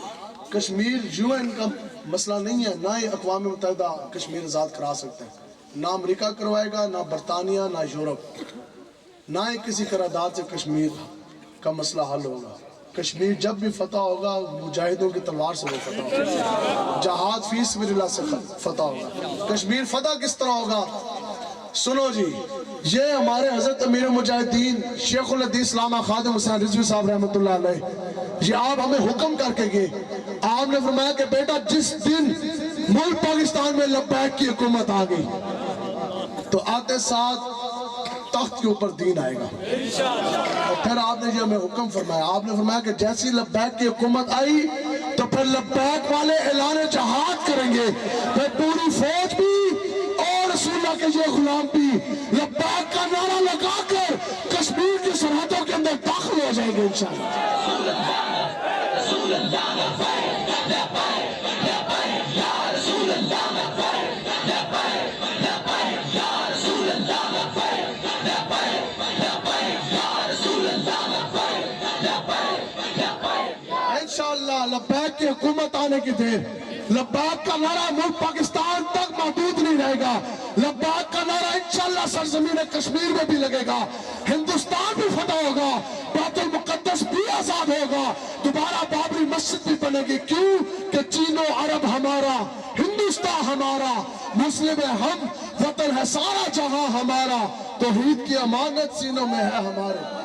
کشمیر UN کا مسئلہ نہیں ہے، نہ ہی اقوام متحدہ کشمیر آزاد کرا سکتے ہیں، نہ امریکہ کروائے گا، نہ برطانیہ، نہ یورپ، نہ ہی کسی قرارداد سے کشمیر کا مسئلہ حل ہوگا۔ کشمیر جب بھی فتح ہوگا مجاہدوں کی تلوار سے وہ فتح ہوگا، جہاد فی سبیل اللہ سے فتح ہوگا۔ کشمیر فتح کس طرح ہوگا؟ سنو جی، یہ ہمارے حضرت امیر مجاہدین شیخ الحدیث علامہ خادم حسین رضوی صاحب رحمۃ اللہ علیہ، یہ آپ ہمیں حکم کر کے گئے، آپ نے فرمایا کہ بیٹا جس دن ملک پاکستان میں لبیک کی حکومت آ گئی تو آتے ساتھ تخت کے اوپر دین آئے گا۔ اور پھر آپ نے یہ ہمیں حکم فرمایا، آپ نے فرمایا کہ جیسی لبیک کی حکومت آئی تو پھر لبیک والے اعلان جہاد کریں گے، پھر پوری فوج بھی اور رسول اللہ کے یہ غلام بھی لبیک کا نعرہ لگا کر کشمیر کی سرحدوں کے اندر داخل ہو جائیں گے انشاءاللہ۔ انشاءاللہ لبیک کی حکومت آنے کی دیر، لبیک کا نعرہ ملک پاکستان تک محدود نہیں رہے گا، لبیک کا نعرہ انشاءاللہ سرزمین کشمیر میں بھی لگے گا، ہندوستان بھی فتح ہوگا، بیت المقدس بھی آزاد ہوگا، دوبارہ بابری مسجد بھی بنے گی۔ کیوں کہ چین و عرب ہمارا، ہندوستان ہمارا، مسلم ہم، وطن ہے سارا جہاں ہمارا، توحید کی امانت سینوں میں ہے ہمارے۔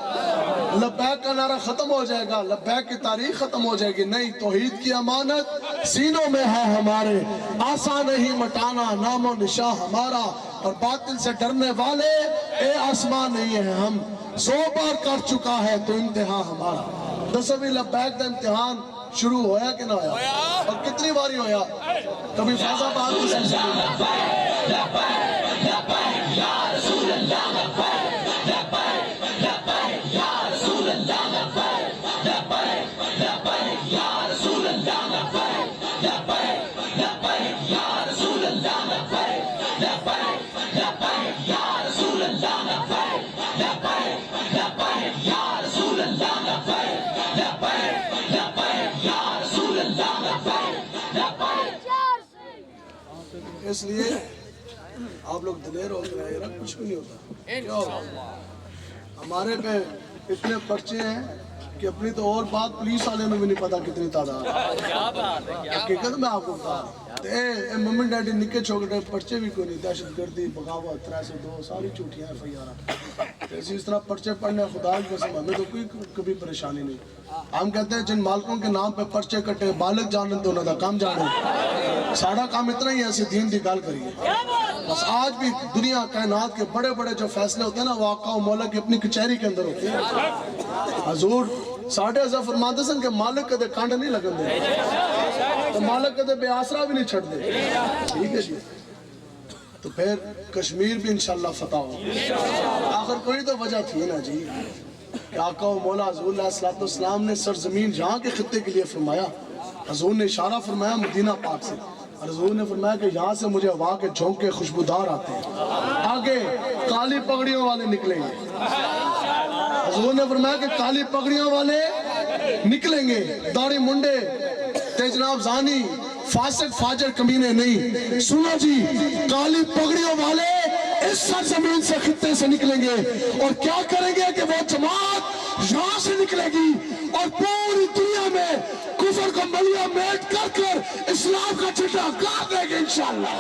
لبیک کا نعرہ ختم ہو جائے گا، لبیک کی تاریخ ختم ہو جائے گی، نہیں، توحید کی امانت سینوں میں ہے ہمارے، آسان نہیں مٹانا نام و نشاں ہمارا، اور باطل سے ڈرنے والے اے آسمان نہیں ہیں ہم، 100 بار کر چکا ہے تو امتحان ہمارا۔ دسویں لبیک کا امتحان شروع ہویا کہ نہ ہویا؟ اور کتنی باری ہویا؟ کبھی فیض آباد کی سلسلے اس لیے آپ لوگ دلیر ہو کے رہے، کچھ بھی نہیں ہوتا۔ کیا ہوگا؟ ہمارے پہ اتنے پرچے ہیں کہ اپنی تو اور بات پولیس والے میں بھی نہیں پتا کتنی تعداد ہے۔ حقیقت میں آپ کو کہا اے ممی ڈیڈی نکے چھوٹے پرچے بھی کوئی نہیں، دہشت گردی، بغاوت، 302 ساری جھوٹیاں FIR۔ اس طرح پرچے پڑھنے خدا کی قسم ہمیں تو کوئی کبھی پریشانی نہیں۔ ہم کہتے ہیں جن مالکوں کے نام پہ پرچے کٹے بالغ جانن تو انہوں دا کام جانے، ساڑھا کام اتنا ہی ہے، ایسی دین دی گال کریے۔ بس آج بھی دنیا کائنات کے بڑے بڑے جو فیصلے ہوتے ہیں نا وہ آقا و مولا کی اپنی کچہری کے اندر ہوتے ہیں۔ حضور ساڑھے ازاں فرماتے سن کہ مالک کدے کانڈ نہیں لگن دے، تو مالک کدے بے آسرا بھی نہیں چھڑ دے۔ ٹھیک ہے جی، تو پھر کشمیر بھی انشاءاللہ فتح ہو۔ آخر کوئی تو وجہ تھی نا جی کہ آقا و مولا حضور علیہ السلام نے سرزمین جہاں کے خطے کے لیے فرمایا، حضور نے اشارہ فرمایا مدینہ پاک سے، اور حضور نے فرمایا کہ یہاں سے مجھے ہوا کے جھونکے خوشبودار آتے ہیں، آگے کالی پگڑیوں والے نکلیں گے۔ حضور نے فرمایا کہ کالی پگڑیوں والے نکلیں گے، داڑھی منڈے، تیجناب زانی، فاسق فاجر کمینے نہیں۔ سنو جی، کالی پگڑیوں والے اس سرزمین سے خطے سے نکلیں گے، اور کیا کریں گے کہ وہ جماعت یہاں سے نکلے گی اور پوری دنیا میں کفر کو ملیہ میٹ کر کر اسلام کا جھنڈا گاڑ دے گے انشاءاللہ۔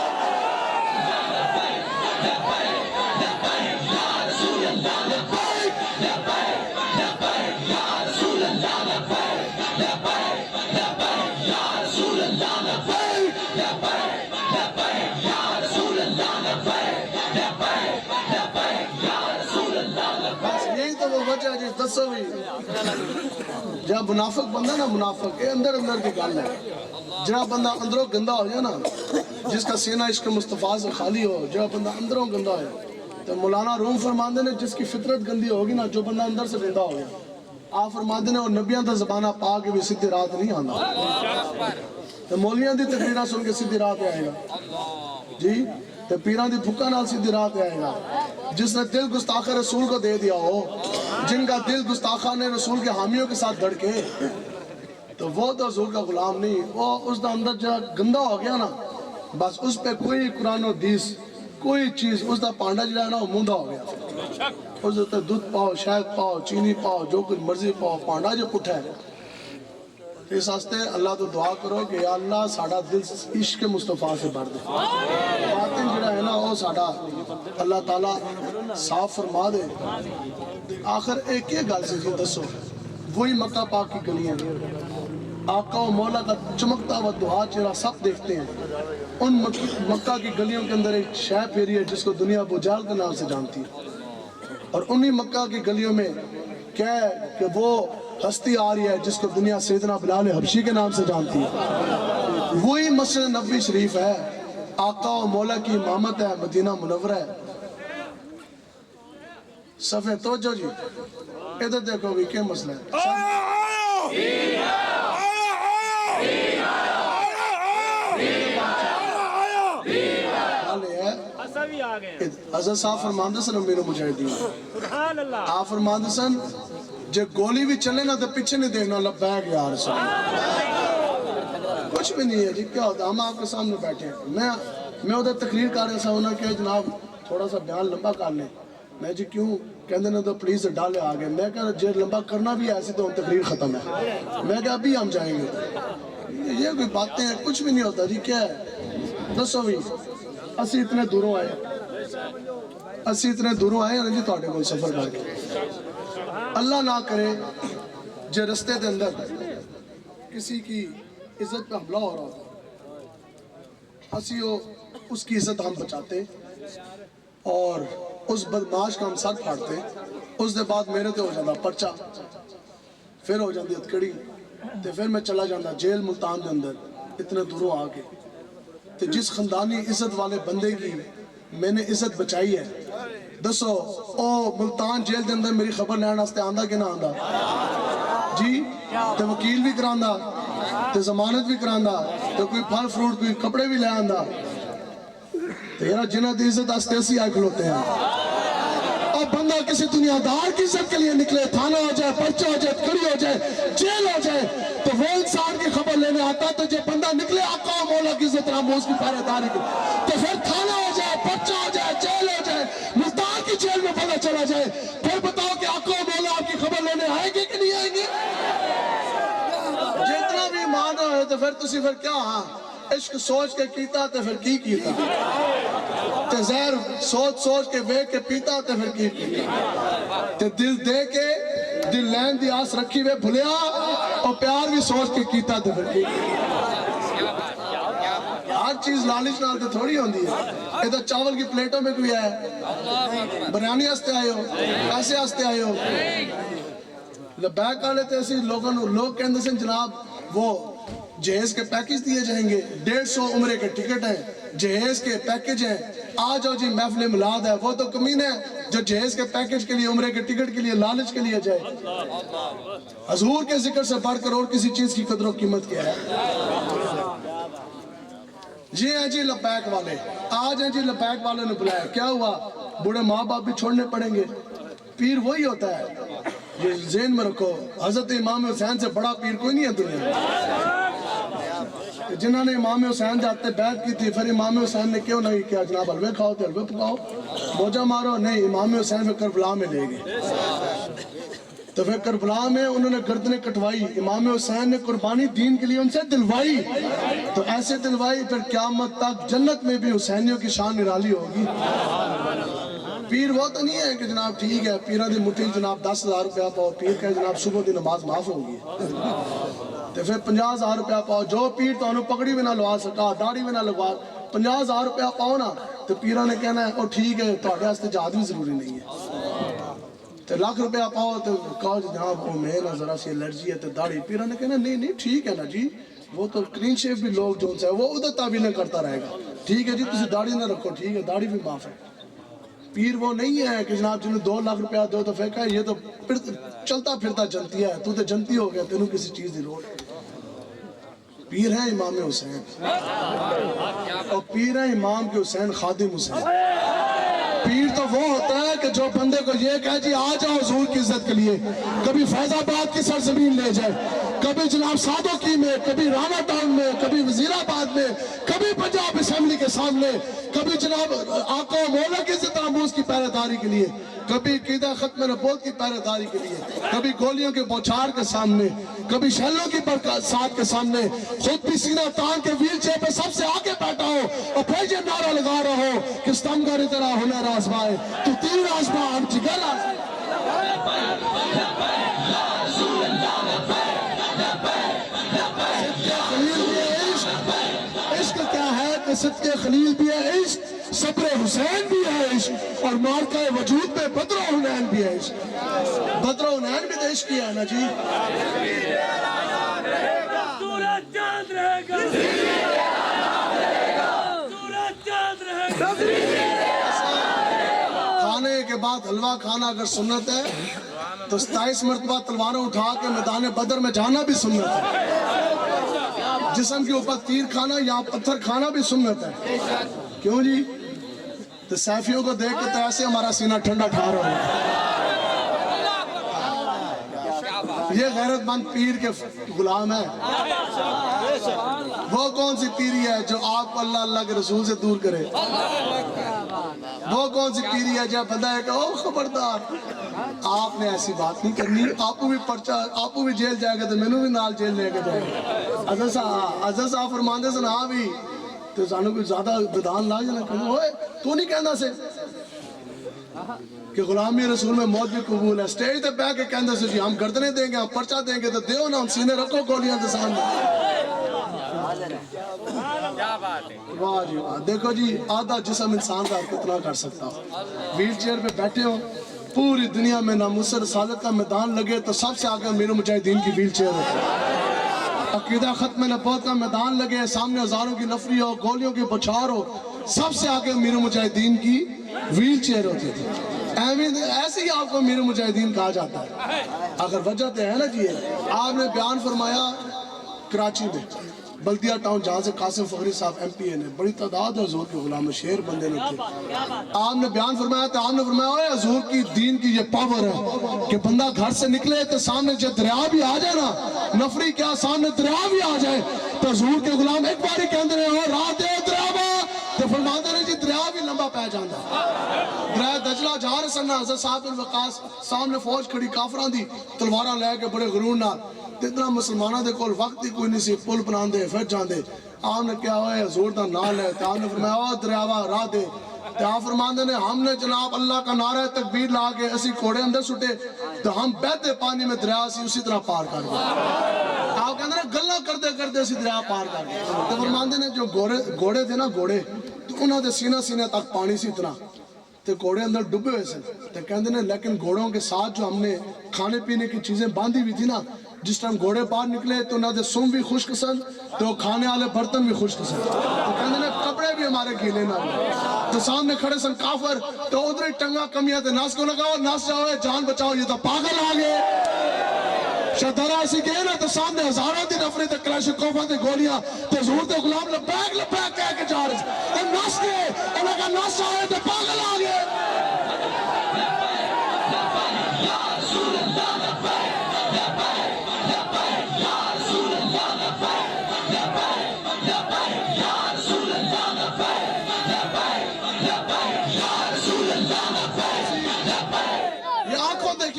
یہی تو وہ وجہ جس دسو بھی جب منافق بندہ نا، منافق اندر اندر کی گل ہے، جہاں بندہ اندروں گندا ہو جائے نا جس کا سینہ عشق مصطفیٰ سے خالی ہو، جو بندہ اندروں گندا ہے، تو مولانا روم فرماندے نے جس کی فطرت گندی ہوگی نا، جو بندہ اندر سے گندا ہو گیا، آپ فرماندے نے وہ نبیاں دا زبانہ پا کے بھی سیدھی رات نہیں آندا، تو مولیاں دی تقریرہ سن کے سیدھی رات آئے گا جی، تو پیران دی بھکا نال سیدھی رات آئے گا۔ جس نے دل گستاخ رسول کو دے دیا ہو، جن کا دل گستاخہ نے رسول کے حامیوں کے ساتھ دھڑکے، تو وہ تو حضور کا غلام نہیں، وہ اس دا اندر جو گندہ ہو گیا نا، بس اس پہ کوئی قرآن و حدیث کوئی چیز، اس دا پانڈا جو ہے نا وہ موندہ ہو گیا، اس تے دودھ پاؤ، شہد پاؤ، چینی پاؤ، جو کچھ مرضی پاؤ، پانڈا جو پٹھا ہے۔ اس واسطے اللہ تو دعا کرو کہ یا اللہ ساڑا دل عشق مصطفیٰ سے بھر دے، باطن جڑا ہے نا وہ ساڑا اللہ تعالیٰ صاف فرما دے۔ آخر ایک گل سے جی دسو، وہی مکہ پاک کی گلیاں، آقا و مولا کا چمکتا ہوا دعا چہرہ سب دیکھتے ہیں، ان مکہ کی گلیوں کے اندر ایک شے پھیری ہے جس کو دنیا ابو جہل کے نام سے جانتی ہے، اور انہی مکہ کی گلیوں میں کیا ہے کہ وہ ہستی آ رہی ہے جس کو دنیا سیدنا بلال حبشی کے نام سے جانتی ہے، وہی مسجد نبوی شریف ہے، آقا و مولا کی امامت ہے، مدینہ منورہ ہے۔ صفحہ توجہ جی، ادھر دیکھو بھی کیا مسئلہ ہے۔ حضرت صاحب فرماندے سن امیر مجاہدین، آپ فرماندے سن جے گولی بھی چلے نا تو پیچھے نہیں دیکھنا، لبیک یا رسول کچھ بھی نہیں ہے جی، کیا ہوتا، ہم آپ کے سامنے بیٹھے ہیں، میں ادھر تقریر کر رہا سا، انہوں نے کہ جناب تھوڑا سا بیان لمبا کر لیں، میں جی کیوں، کہندے نے تو پلیز ڈالے آگے، میں کہا جے لمبا کرنا بھی ایسی تو تقریر ختم ہے، میں کہا ابھی ہم جائیں گے، یہ کوئی باتیں ہیں، کچھ بھی نہیں ہوتا جی، کیا ہے دسو بھی، اسی اتنے دوروں آئے ہیں جی تھوڑے کو سفر کر کے، اللہ نہ کرے جو رستے دے اندر کسی کی عزت پہ حملہ ہو رہا ہوتا، اسی اس کی عزت ہم بچاتے اور اس بدماش کا ہم سر پھاڑتے، اس دے بعد میرے تے ہو جاتا پرچہ، پھر ہو جاتی ہتکڑی، تے پھر میں چلا جاتا جیل ملتان دے اندر اتنے دوروں آ کے، تے جس خاندانی عزت والے بندے کی میں نے عزت بچائی ہے، دسو او ملتان جیل دے اندر میری خبر لینا واسطے آندا کہ نہ آندا جی، تے وکیل بھی کراندا، تے ضمانت بھی کراندا، تے کوئی پھل فروٹ کوئی کپڑے بھی لے آندا، تے یار جنہ دی عزت واسطے اسی آئے کھلوتے ہیں۔ اور بندہ کسی دنیا دار کی عزت کے لیے نکلے، تھانہ ہو جائے، پرچہ ہو جائے، کڑی ہو جائے، جیل ہو جائے، تو وہ انسان کی خبر لینے آتا، تو جو بندہ نکلے آقا و مولا کی عزت ناموس کی پہرے داری کی، تو پھر تھانہ ہو جائے، پرچہ ہو جائے، جیل ہو جائے، ملتان کی جیل میں پتہ چلا جائے، پھر بتاؤ کہ آقا و مولا آپ کی خبر لینے آئیں گے کہ نہیں آئیں گے؟ جتنا بھی مان ہوئے تو پھر تسی پھر کیا، ہاں عشق سوچ کے کیتا تو پھر کی کیتا، تے زہر سوچ کے ویک کے پیتا تو پھر کی پیتا، تے دل دے کے دل لین دی آس رکھی وے بھلیا، اور پیار بھی سوچ کے کیتا تو پھر کی ہر چیز لالچ نال تے تھوڑی ہوندی ہے۔ ادھر چاول کی پلیٹوں میں کوئی ہے، بریانی ہستے آئے ہو، پیسے ہستے آئے ہو، لبیک والے تے اسی لوگ کہندے سن جناب وہ جہیز کے پیکج دیے جائیں گے، 150 عمرے کے ٹکٹ ہیں، جہیز کے پیکج ہیں، آ جاؤ جی محفل میلاد ہے، وہ تو کمین ہے جو جہیز کے پیکج کے لیے، عمرے کے ٹکٹ کے لیے، لالچ کے لیے جائے۔ حضور کے ذکر سے بڑھ کر اور کسی چیز کی قدر و قیمت کیا ہے؟ جی ہیں جی لبیک والے، آج ہیں جی لبیک والے نے بلایا، کیا ہوا؟ بوڑھے ماں باپ بھی چھوڑنے پڑیں گے، پیر وہی ہوتا ہے، یہ ذہن میں رکھو، حضرت امام حسین سے بڑا پیر کوئی نہیں ہے دنیا میں۔ جنہوں نے امام حسین جاتے بیعت کی تھی، پھر امام حسین نے کیوں نہیں کیا جناب حلوے کھاؤ تو حلوے پکاؤ، موجہ مارو، نہیں، امام حسین پھر کربلا میں لے گئے، تو پھر کربلا میں انہوں نے گردنیں کٹوائی، امام حسین نے قربانی دین کے لیے ان سے دلوائی، تو ایسے دلوائی پھر قیامت تک جنت میں بھی حسینیوں کی شان نرالی ہوگی۔ پیر وہ تو نہیں ہے کہ جناب ٹھیک ہے پیرہ دی مٹھی جناب 10,000 روپیہ پاؤ، پیر کہ جناب صبح دی نماز معاف ہوگی، تو پھر 50,000 روپیہ پاؤ، جو پیر تو انہوں پگڑی بھی نہ لوا سکا، داڑھی بھی نہ لگوا، 50,000 روپیہ پاؤ نا، تو پیرہ نے کہنا ہے او ٹھیک ہے تو آگے ہستے جہاد بھی ضروری نہیں ہے، تو لاکھ روپیہ پاؤ تو کہو جناب او میں نا ذرا سی الرجی ہے تو داڑھی، پیرہ نے کہنا نہیں ٹھیک ہے نا جی، وہ تو کلین شیف بھی لوگ جو ہے وہ ادھر تعبیلیں کرتا رہے گا، ٹھیک ہے جی تسی داڑھی نہ رکھو ٹھیک ہے داڑھی بھی معاف ہے پیر وہ نہیں ہے کہ جناب جنہیں 2 لاکھ روپیہ دو تو پھینکا ہے یہ تو چلتا پھرتا جنتی ہے تو جنتی ہو گیا تینوں کسی چیز دی لوڑ پیر ہیں امام حسین اور پیر ہیں امام کے حسین خادم حسین پیر تو وہ ہوتا ہے کہ جو بندے کو یہ کہے جی آ جاؤ حضور کی عزت کے لیے کبھی فیض آباد کی سرزمین لے جائے کبھی جناب سادوکی میں کبھی رانا ٹاؤن میں کبھی وزیر آباد میں کبھی پنجاب اسمبلی کے سامنے کبھی جناب آقا و مولا کی عزت آموز کی پہرے داری کے لیے کبھی عقیدہ ختم نبوت کی پہرے داری کے لیے کبھی گولیوں کے بوچھار کے سامنے کبھی شیلوں کی برسات کے سامنے خود بھی سینہ تان کے ویل چیئر پہ سب سے آگے بیٹھا ہو اور پھر یہ نعرہ لگا رہا ہو کہ ستمگر تیرا ہنر آزمائے تو تیر آزما ہم جگر آزمائے عشق کیا ہے کہ صدق خلیل بھی ہے عشق صبر حسین بھی ہے عشق اور مارکہ وجود میں بدر و حنین بھی ہے عشق بدر و حنین بھی تو عشق کیا ہے نا جی سورج چاند رہے گا سورج چاند رہے گا کھانے کے بعد حلوہ کھانا اگر سنت ہے تو 27 مرتبہ تلواریں اٹھا کے میدان بدر میں جانا بھی سنت ہے جسم کے اوپر تیر کھانا یا پتھر کھانا بھی سنت ہے کیوں جی تو سیفیوں کو دیکھ کے تو ایسے ہمارا سینہ ٹھنڈا ٹھار ہو یہ غیرت مند پیر کے غلام ہے وہ کون سی پیری ہے جو آپ کو اللہ اللہ کے رسول سے دور کرے وہ کون سی پیری ہے جب بندہ ہے کہ او خبردار آپ نے ایسی بات نہیں کرنی آپ کو بھی پرچہ آپ کو بھی جیل جائے گا تو میں نے بھی نال جیل لے کے جائے گا حضرت صاحب فرماندے سن ہاں بھی تو سانو کوئی زیادہ بدان لا جانا کہ ہوئے تو نہیں کہنا سے کہ غلامی رسول میں موت بھی قبول ہے سٹیج تے بیٹھ کے کہندا سے جی ہم گردنے دیں گے ہم پرچہ دیں گے تو دیو نا ہم سینے رکھو گولیاں دے سامنے واہ جی واہ دیکھو جی آدھا جسم انسان کا کتنا کر سکتا ویل چیئر پہ بیٹھے ہو پوری دنیا میں ناموس رسالت کا میدان لگے تو سب سے آگے امیر مجاہدین کی ویل چیئر ہوتی عقیدہ ختم نبوت کا میدان لگے سامنے ہزاروں کی نفری ہو گولیوں کی بچھار ہو سب سے آگے امیر مجاہدین کی ویل چیئر ہوتی تھی ایسے ہی آپ کو امیر مجاہدین کہا جاتا ہے اگر وجہ تو ہے نا جی آپ نے بیان فرمایا کراچی میں بلدیہ ٹاؤن جہاں سے قاسم فخری صاحب ایم پی اے نے بڑی تعداد حضور کے غلام شیر بندے نے تھے آپ نے بیان فرمایا تو آپ نے فرمایا اوے حضور کی دین کی یہ پاور ہے کہ بندہ گھر سے نکلے تو سامنے جو دریا بھی آ جائے نا نفری کیا سامنے دریا بھی آ جائے تو حضور کے غلام ایک باری کہندے رہے ہو راہ دے دریا با تو فرماتے رہے جی دریا بھی لمبا پہ جاندہ دریا دجلہ جا رہے سننا حضرت صاحب بن وقاص سامنے فوج کھڑی کافران دی تلوارہ لے کے بڑے غرور نال اتنا مسلمانہ دے کول وقت ہی کوئی نہیں سی پل بنان دے پھر جان دے آپ نے کیا ہوئے حضور دا نال ہے تو آپ نے فرمایا او دریاوہ راہ دے تو آپ فرماندے نے ہم نے جناب اللہ کا نعرہ تکبیر لا کے اسی کوڑے اندر سٹے تو ہم بہتے پانی میں دریا سی اسی طرح پار کر گئے آپ کہندے نے گلہ کردے کردے اسی دریا پار کر گئے تو فرماندے نے جو گھوڑے تھے نا گھوڑے تو انہوں دے سینہ سینے تک پانی سی اتنا تو گھوڑے اندر ڈبے ہوئے سے تو کہندے نے لیکن گھوڑوں کے ساتھ جو ہم نے کھانے پینے کی چیزیں باندھی بھی تھی نا جس ٹائم گھوڑے باہر نکلے تو انہوں نے سم بھی خشک سن تو کھانے والے برتن بھی خشک سن تو کہندے نے کپڑے بھی ہمارے گیلے نہ ہوئے تو سامنے کھڑے سن کافر تو ادھر ٹنگا کمیاں تے ناس کو لگاؤ ناس جاؤ جان بچاؤ یہ تو پاگل آگے شدرہ ایسی گئے نا تو سامنے ہزاروں دی نفری تے کلیش کوفہ تے گولیاں تے حضور تے غلام لبیک لبیک کہہ کے جا رہے اور ناس کے انہوں کا ناس جاؤ تے پاگل آگے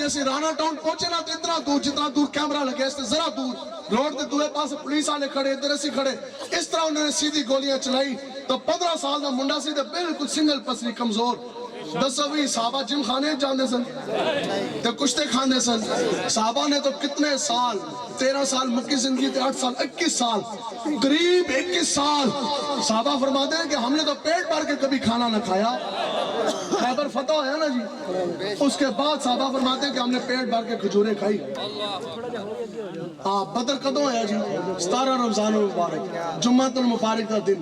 اسی رانا ٹاؤن پہنچے نا تو اتنا دور جتنا دور کیمرہ لگے اس سے ذرا دور روڈ تے دوئے پاس پولیس آنے کھڑے ادھر اسی کھڑے اس طرح انہوں نے سیدھی گولیاں چلائی تو 15 سال دا منڈا سی تے بالکل سنگل پسری کمزور 10 صحابہ جم خانے جاندے سن تے کشتے کھاندے سن صحابہ نے تو کتنے سال 13 سال مکی زندگی تے 8 سال 21 سال قریب 21 سال صحابہ فرماتے ہیں کہ ہم نے تو پیٹ بھر کے کبھی کھانا نہ کھایا خیبر فتح ہے نا جی اس کے بعد صحابہ فرماتے ہیں کہ ہم نے پیٹ بھر کے کھجوریں کھائی بدر کدوں ہے جی 17 رمضان المبارک جمعۃ المبارک کا دن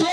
2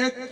1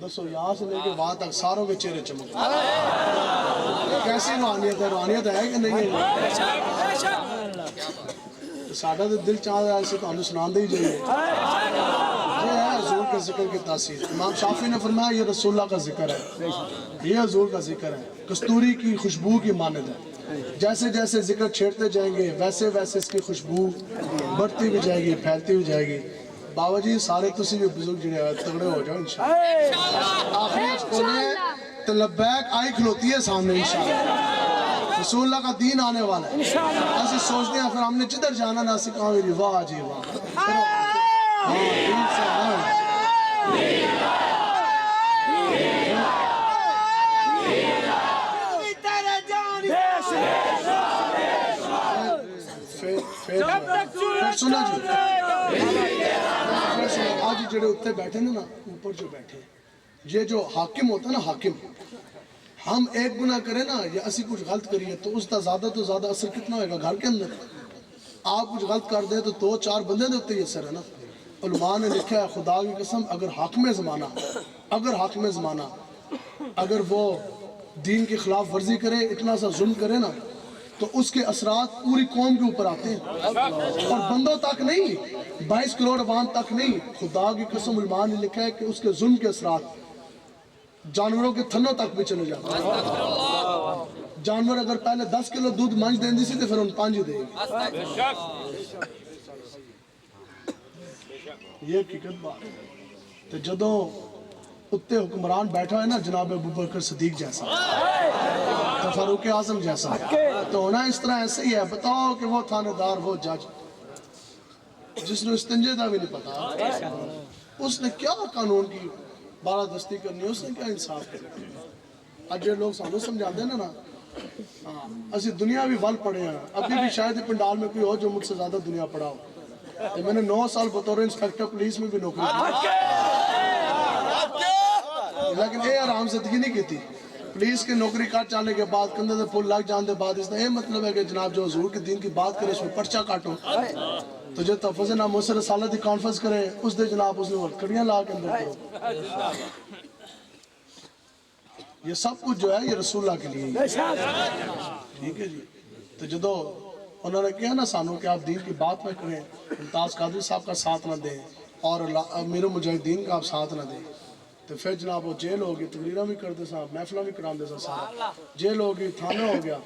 دسو یہاں سے لے کے وہاں تک ساروں کے چہرے چمک کیسی روحانیت ہے؟ روحانیت ہے کہ نہیں ہے؟ ساڈا تو دل چاہتا ہے ایسے تو سنان دے ہی جائیے. یہ ہے حضور کے ذکر کی تاثیر. امام شافعی نے فرمایا یہ رسول اللہ کا ذکر ہے, یہ حضور کا ذکر ہے, کستوری کی خوشبو کی مانند ہے. جیسے جیسے ذکر چھیڑتے جائیں گے ویسے ویسے اس کی خوشبو بڑھتی بھی جائے گی, پھیلتی بھی جائے گی. بابا جی سارے تسی بھی بزرگ جڑے ہیں تگڑے ہو جاؤ انشاءاللہ. آخری کھولے تو لبیک آئی کھلوتی ہے سامنے انشاءاللہ. رسول اللہ کا دین آنے والا ہے. ایسے سوچتے ہیں پھر ہم نے جدھر جانا نہ سکھاؤں میری واہ جی واہ. دین سے پھر سنا جی آج جڑے اتنے بیٹھے نا اوپر جو بیٹھے, یہ جو حاکم ہوتا ہے نا حاکم, ہم ایک گناہ کریں نا یا اسی کچھ غلط کریے تو اس کا زیادہ تو زیادہ اثر کتنا ہوئے گا گھر کے اندر. آپ کچھ غلط کر دیں تو 2-4 بندے دیتے یہ اثر ہے نا. علماء نے لکھا ہے خدا کی قسم اگر حاکم زمانہ اگر وہ دین کی خلاف ورزی کرے, اتنا سا ظلم کرے نا, تو اس کے اثرات پوری قوم کے اوپر آتے ہیں اور بندوں تک نہیں, 22 کروڑ عوام تک نہیں. خدا کی قسم علماء نے لکھا ہے کہ اس کے ظلم کے اثرات جانوروں کے تھنوں تک بھی چلے جاتے ہیں. جانور اگر پہلے 10 کلو دودھ منج دیں دی سی تو پھر ان 5 دے گی. یہ حقیقت بات ہے. تو جدوں اتنے حکمران بیٹھا ہے نا جناب ابوبکر صدیق جیسا, تو فاروق اعظم جیسا, تو ہونا اس طرح ایسے ہی ہے. بتاؤ کہ وہ تھانے دار, وہ جج جس نے استنجے دا بھی نہیں پتا, اس نے کیا قانون کی بالادستی کرنی ہے, اس نے کیا انصاف کرنا. آج یہ لوگ سانو سمجھا دیں نا اسی دنیا بھی ول پڑے ہیں. ابھی بھی شاید پنڈال میں کوئی ہو جو مجھ سے زیادہ دنیا پڑا ہو. میں نے 9 سال بطور انسپیکٹر پولیس میں بھی نوکری کی, لیکن اے آرام زندگی نہیں کی تھی. پولیس کی نوکری کاٹ جانے کے بعد کندھے سے پھول لگ جانے کے بعد اس نے یہ مطلب ہے کہ جناب جو حضور کے دین کی بات کرے اس میں پرچہ کاٹو, تو جو تحفظ ناموں سے رسالت کی کانفرنس کرے اس دے جناب اس نے ورکڑیاں لا کے اندر کرو. یہ سب کچھ جو ہے یہ رسول اللہ کے لیے ٹھیک ہے جی. تو جدو انہوں نے کہا نا سانو کہ آپ دین کی بات میں کریں, ممتاز قادری صاحب کا ساتھ نہ دیں اور امیر المجاہدین کا آپ ساتھ نہ دیں, تو پھر جناب وہ جیل ہوگی, تقریرہ بھی کرتے صاحب, محفلہ بھی کرام دے سارا, جیل ہوگی, تھانہ ہو گیا.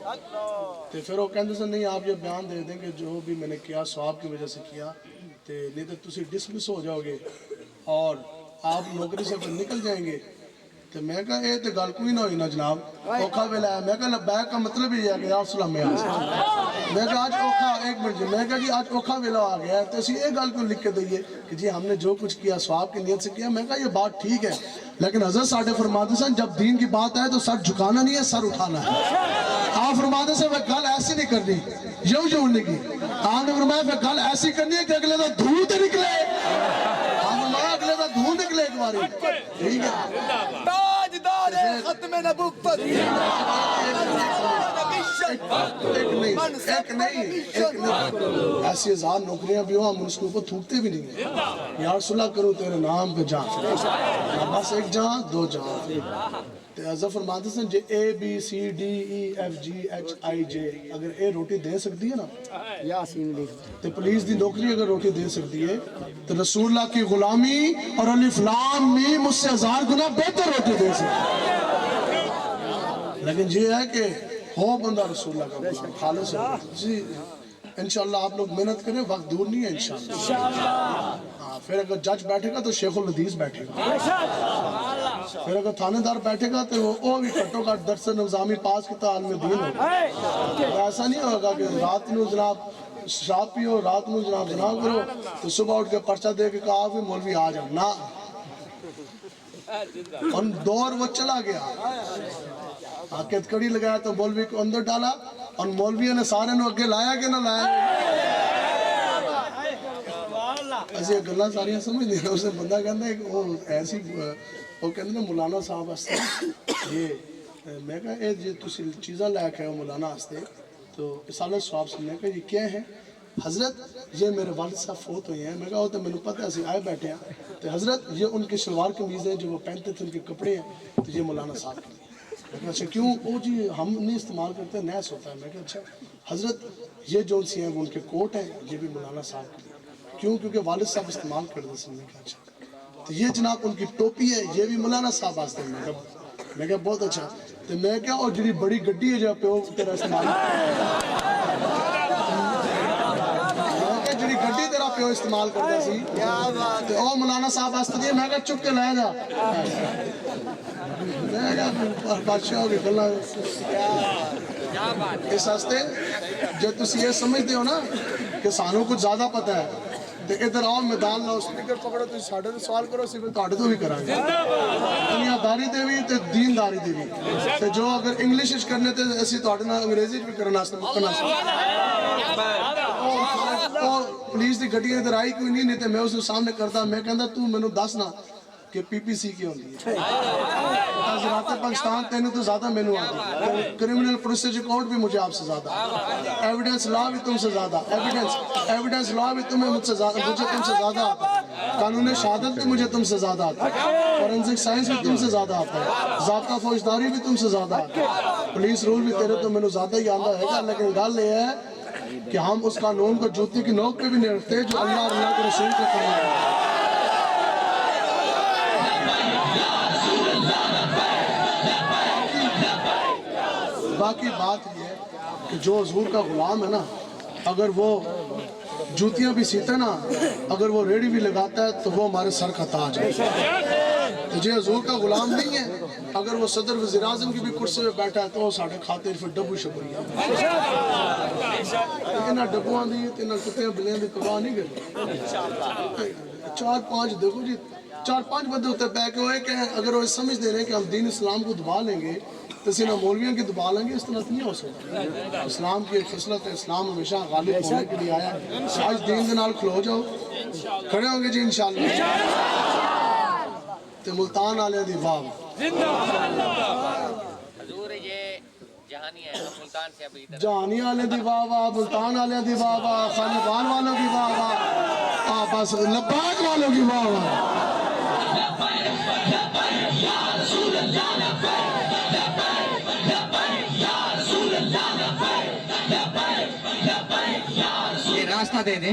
تو پھر وہ کہتے ہیں نہیں آپ یہ بیان دے دیں کہ جو بھی میں نے کیا ثواب کی وجہ سے کیا, تو نہیں تو تسی ڈسمس ہو جاؤ گے اور آپ نوکری سے پھر نکل جائیں گے. تو میں کہا اے تو گل کوئی نہ ہوئی نا جناب, اوکھا ویلا ہے. میں کہا لبیک کا مطلب ہی ہے کہ آپ سلام میں میں کہا آج اوکھا, ایک منٹ جی, میں کہا جی آج اوکھا ویلا آ گیا ہے تو اسی یہ گل کو لکھ کے دئیے کہ جی ہم نے جو کچھ کیا ثواب کی نیت سے کیا. میں کہا یہ بات ٹھیک ہے, لیکن حضرت ساڈے فرماتے ہیں جب دین کی بات آئے تو سر جھکانا نہیں ہے, سر اٹھانا ہے. آپ فرماتے ہیں وہ گل ایسی نہیں کرنی, یوں نہیں کی. آپ نے فرمایا وہ گل ایسی کرنی ہے کہ اگلے تو دھول تو نکلے, آپ فرمایا اگلے تو دھول نکلے ایک باری. ٹھیک ہے, ختم نبوت ایک نہیں ایسی 1000 نوکریاں بھی ہو, ہم اس کے اوپر تھوکتے بھی نہیں ہیں. یا رسول اللہ کرو تیرے نام پہ جان, بس ایک جان 2 جان. حضرت فرماتے ہیں J A B C D E F G H I J اگر اے روٹی دے سکتی ہے نا, تو پولیس دی نوکری اگر روٹی دے سکتی ہے تو رسول اللہ کی غلامی اور الف لام میم اس سے 1000 گنا بہتر روٹی دے سکتی ہے. لیکن یہ ہے کہ ہو بندہ رسول اللہ کا غلام خالص ہو جی. انشاءاللہ آپ لوگ محنت کریں, وقت دور نہیں ہے انشاءاللہ. پھر اگر جج بیٹھے گا تو شیخ الحدیث بیٹھے گا, پھر اگر تھانے دار بیٹھے گا تو وہ بھی کٹو کا درس نظامی پاس کی عالم دین ہوگا. ایسا نہیں ہوگا کہ رات میں جناب شراب پیو, رات میں جناب جناب کرو تو صبح اٹھ کے پرچہ دے کے کہا کہ مولوی آ جاؤ نا. اور دور وہ چلا گیا, آکت کڑی لگایا تو مولوی کو اندر ڈالا اور مولویوں نے سارے نو اگے لایا کہ نہ لایا. ایسے گلہ ساریاں سمجھ نہیں, اسے بندہ کہتا ہے کہ وہ ایسی وہ کہتے ہیں نا مولانا صاحب ہستے یہ میں کہا یہ تسی چیزاں لے کے مولانا ہستے تو رسالت صاحب سے میں کہا یہ کیا ہے, حضرت یہ میرے والد صاحب فوت ہوئے ہیں. میں کہا تو مجھے پتہ ہے اسی آئے بیٹھے ہیں. تو حضرت یہ ان کے شلوار قمیض ہیں جو وہ پہنتے تھے, ان کے کپڑے ہیں, تو یہ مولانا صاحب کے لیے. میں کہا اچھا کیوں؟ او جی ہم نہیں استعمال کرتے, نیس ہوتا ہے. میں کہا اچھا حضرت یہ جو سی ہیں وہ ان کے کوٹ ہیں, یہ بھی مولانا صاحب کے لیے. کیوں؟ کیونکہ والد صاحب استعمال کرتے تھے. میں کہا اچھا. تو یہ جناب ان کی ٹوپی ہے, یہ بھی مولانا صاحب واسطے. میں کہا بہت اچھا. تو میں کہا اور جڑی بڑی گڈی ہے جو پیو تیرا استعمال جڑی گڈی تیرا پیو استعمال کرتا سی تو او مولانا صاحب واسطے دی. میں کہا چک کے لے جا. میں کہا بادشاہ ہو گئے گلا اس واسطے جو تسی یہ سمجھتے ہو نا کہ سانوں کچھ زیادہ پتہ ہے تو ادھر آؤ میدان لاؤ, سپیکر پکڑو, تسی ساڈے تو سوال کرو, اسی پھر تہاڈے تو بھی کریں گے. دنیا داری دے بھی تے دین داری دے بھی. تے جو اگر انگلش وچ کرنے تے اسی تہاڈے نال انگریزی وچ بھی کرنا مکنا سی. پولیس دی گڈی ادھر آئی کوئی نہیں تے میں اس سامنے کرتا. میں کہندا تو مینوں دس نا کہ پی پی سی کی ہوندی ہے. حضرات پاکستان تینوں تو زیادہ مینوں آتی ہے. کرمنل پروسیجر کوڈ بھی مجھے آپ سے زیادہ, ایویڈنس لا بھی تم سے زیادہ, ایویڈنس لا بھی تمہیں مجھے تم سے زیادہ آتا ہے, قانون شہادت بھی مجھے تم سے زیادہ آتا ہے, فورنزک سائنس بھی تم سے زیادہ آتا ہے, ضابطہ فوجداری بھی تم سے زیادہ آتا ہے, پولیس رول بھی تیرے تو مینوں زیادہ ہی آندا ہے گا. لیکن گل یہ ہے کہ ہم اس قانون کو جوتی کی نوک پہ بھی نہیں رکھتے جو اللہ اور اللہ کے رسول کے فرمان ہے. باقی بات یہ ہے کہ جو حضور کا غلام ہے نا, اگر وہ جوتیاں بھی سیتا نا, اگر وہ ریڑھی بھی لگاتا ہے تو وہ ہمارے سر کا تاج ہے. جو حضور کا غلام نہیں ہے, اگر وہ صدر وزیر اعظم کی بھی کرسی پہ بیٹھا ہے تو وہ ساڑھے کھاتے پھر ڈبو شبری ہے. انہاں ڈبوان دی انہاں کتیاں بلیاں دی پرواہ نہیں کرتے. 4-5 دیکھو جی 4-5 بندے ہوتے پہ کہ وہ کہ اگر وہ سمجھ دے رہے کہ ہم دین اسلام کو دبا لیں گے تو سینہ مولویوں کی دبا لیں گے, اس طرح نہیں ہو سکتا. اسلام کی ایک خصلت ہے, اسلام ہمیشہ غالب ہونے کے لیے آیا. آج دین کے نال کھلو جاؤ, کھڑے ہوں گے جی انشاءاللہ. تے ملتان آلے دی واہ حضور یہ جہانی ہے ملتان سے ابھی جہانی آلے دی واہ واہ, ملتان آلے دی واہ واہ, خانقان والوں کی واہ واہ, بس لباک والوں کی واہ واہ. یہ راستہ دے دیں.